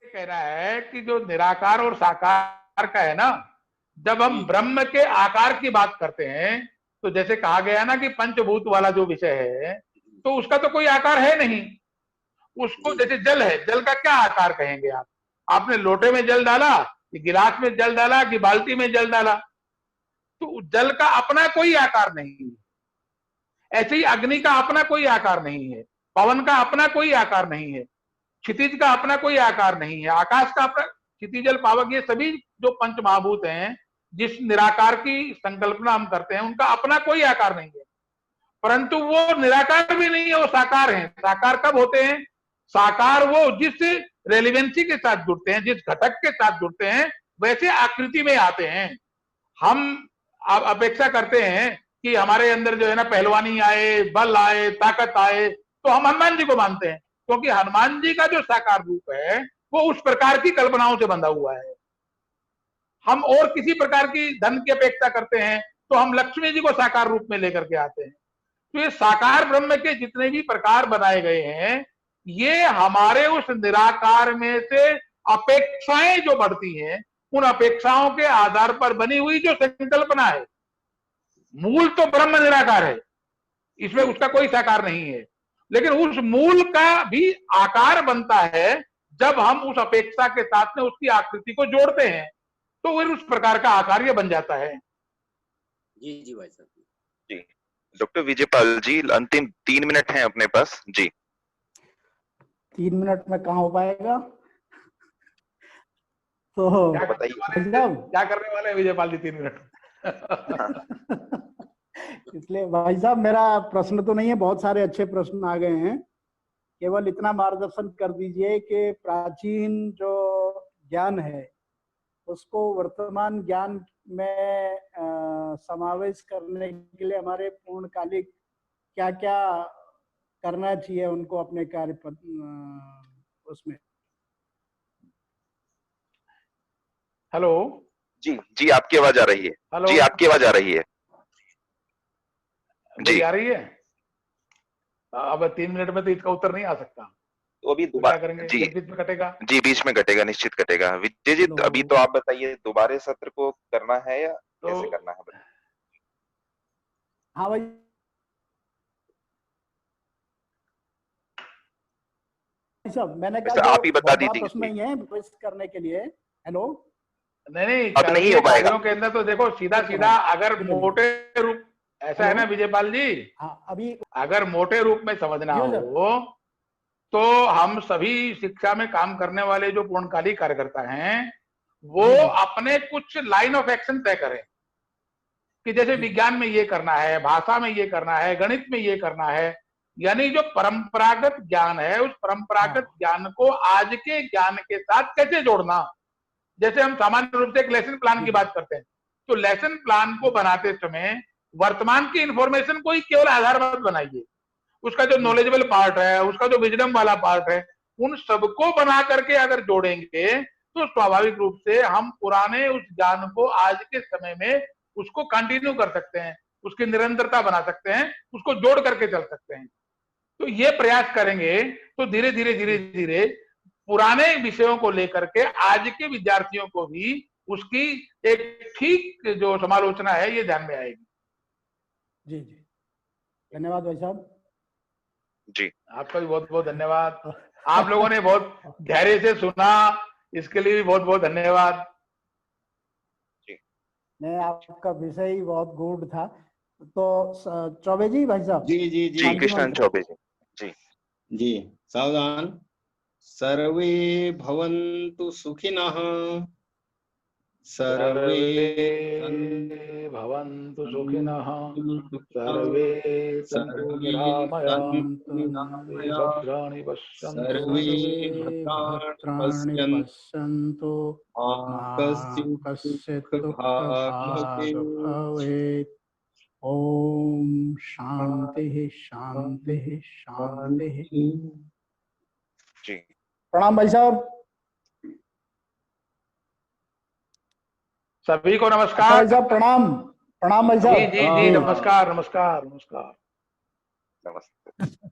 कह रहा है कि जो निराकार और साकार का है ना, जब हम ब्रह्म के आकार की बात करते हैं, तो जैसे कहा गया ना कि पंचभूत वाला जो विषय है, तो उसका तो कोई आकार है नहीं। उसको जैसे जल है, जल का क्या आकार कहेंगे आप? आपने लोटे में जल डाला, कि गिलास में जल डाला, कि बाल्टी में जल डाला, तो जल का अपना कोई आकार नहीं है। ऐसे ही अग्नि का अपना कोई आकार नहीं है, पवन का अपना कोई आकार नहीं है, क्षितिज का अपना कोई आकार नहीं है, आकाश का अपना, क्षितिज जल पावक, ये सभी जो पंच महाभूत हैं, जिस निराकार की संकल्पना हम करते हैं, उनका अपना कोई आकार नहीं है। परंतु वो निराकार भी नहीं है, वो साकार है। साकार कब होते हैं? साकार वो जिस रेलिवेंसी के साथ जुड़ते हैं, जिस घटक के साथ जुड़ते हैं, वैसे आकृति में आते हैं। हम अपेक्षा करते हैं कि हमारे अंदर जो है ना पहलवानी आए, बल आए, ताकत आए, तो हम हनुमान जी को मानते हैं, क्योंकि हनुमान जी का जो साकार रूप है वो उस प्रकार की कल्पनाओं से बंधा हुआ है। हम और किसी प्रकार की धन की अपेक्षा करते हैं तो हम लक्ष्मी जी को साकार रूप में लेकर के आते हैं। तो ये साकार ब्रह्म के जितने भी प्रकार बनाए गए हैं, ये हमारे उस निराकार में से अपेक्षाएं जो बढ़ती हैं, उन अपेक्षाओं के आधार पर बनी हुई जो संकल्पना है। मूल तो ब्रह्म निराकार है, इसमें उसका कोई साकार नहीं है, लेकिन उस मूल का भी आकार बनता है जब हम उस अपेक्षा के साथ में उसकी आकृति को जोड़ते हैं, तो फिर उस प्रकार का आकार ये बन जाता है। जी जी भाई साहब जी। डॉक्टर विजयपाल जी, अंतिम 3 मिनट हैं अपने पास जी। 3 मिनट में कहाँ हो पाएगा? तो क्या करने वाले हैं विजयपाल जी 3 मिनट? इसलिए भाई साहब, मेरा प्रश्न तो नहीं है, बहुत सारे अच्छे प्रश्न आ गए हैं। केवल इतना मार्गदर्शन कर दीजिए कि प्राचीन जो ज्ञान है उसको वर्तमान ज्ञान में समावेश करने के लिए हमारे पूर्णकालिक क्या क्या करना चाहिए उनको अपने कार्य उसमें। हेलो जी जी, आपकी आवाज आ रही है। हेलो जी, आपकी आवाज आ रही है जी। आ रही है। अब 3 मिनट में तो इसका उत्तर नहीं आ सकता, तो अभी क्या करेंगे? जी बीच में कटेगा। जी, बीच में कटेगा, निश्चित कटेगा। विजय जी, अभी तो आप बताइए, दोबारा सत्र को करना है या कैसे करना है? हाँ भाई साहब, मैंने कहा आप ही बता दीजिए प्रश्न नहीं है करने के लिए। हेलो, नहीं, अब नहीं हो पाएगा के अंदर तो देखो सीधा अगर मोटे रूप, ऐसा है ना विजयपाल जी, अभी अगर मोटे रूप में समझना हो तो हम सभी शिक्षा में काम करने वाले जो पूर्णकालिक कार्यकर्ता हैं, वो अपने कुछ लाइन ऑफ एक्शन तय करें कि जैसे विज्ञान में ये करना है, भाषा में ये करना है, गणित में ये करना है। यानी जो परंपरागत ज्ञान है, उस परंपरागत ज्ञान को आज के ज्ञान के साथ कैसे जोड़ना। जैसे हम सामान्य रूप से एक लेसन प्लान की बात करते हैं, तो लेसन प्लान को बनाते समय वर्तमान की इंफॉर्मेशन को ही केवल आधार मत बनाइए, उसका जो नॉलेजेबल पार्ट है, उसका जो विजडम वाला पार्ट है, उन सबको बना करके अगर जोड़ेंगे तो स्वाभाविक रूप से हम पुराने उस ज्ञान को आज के समय में उसको कंटिन्यू कर सकते हैं, उसकी निरंतरता बना सकते हैं, उसको जोड़ करके चल सकते हैं। तो ये प्रयास करेंगे तो धीरे धीरे पुराने विषयों को लेकर के आज के विद्यार्थियों को भी उसकी एक ठीक जो समालोचना है ये ध्यान में आएगी। जी जी, धन्यवाद भाई साहब। जी आपका भी बहुत बहुत धन्यवाद। आप लोगों ने बहुत धैर्य से सुना, इसके लिए भी बहुत बहुत धन्यवाद। नहीं, आपका विषय ही बहुत गूढ़ था। तो चौबे जी, भाई साहब। जी जी जी जी कृष्ण चौबे जी। जी जी सावधान। सर्वे भवन्तु सुखिनः, सर्वे भवन्तु सुखिनः, सर्वे सन्तु निरामयान्तु, सर्वे भद्राणि पश्यन्तु, सर्वे भद्राणि पश्यन्तु, मा कश्चित् दुःखभाग् भवेत्। ओम शांति शांति शांति। जी प्रणाम भाई साहब। सभी को नमस्कार। भाई साहब प्रणाम। प्रणाम भाई साहब। जी जी जी, नमस्कार नमस्कार नमस्कार। नमस्ते।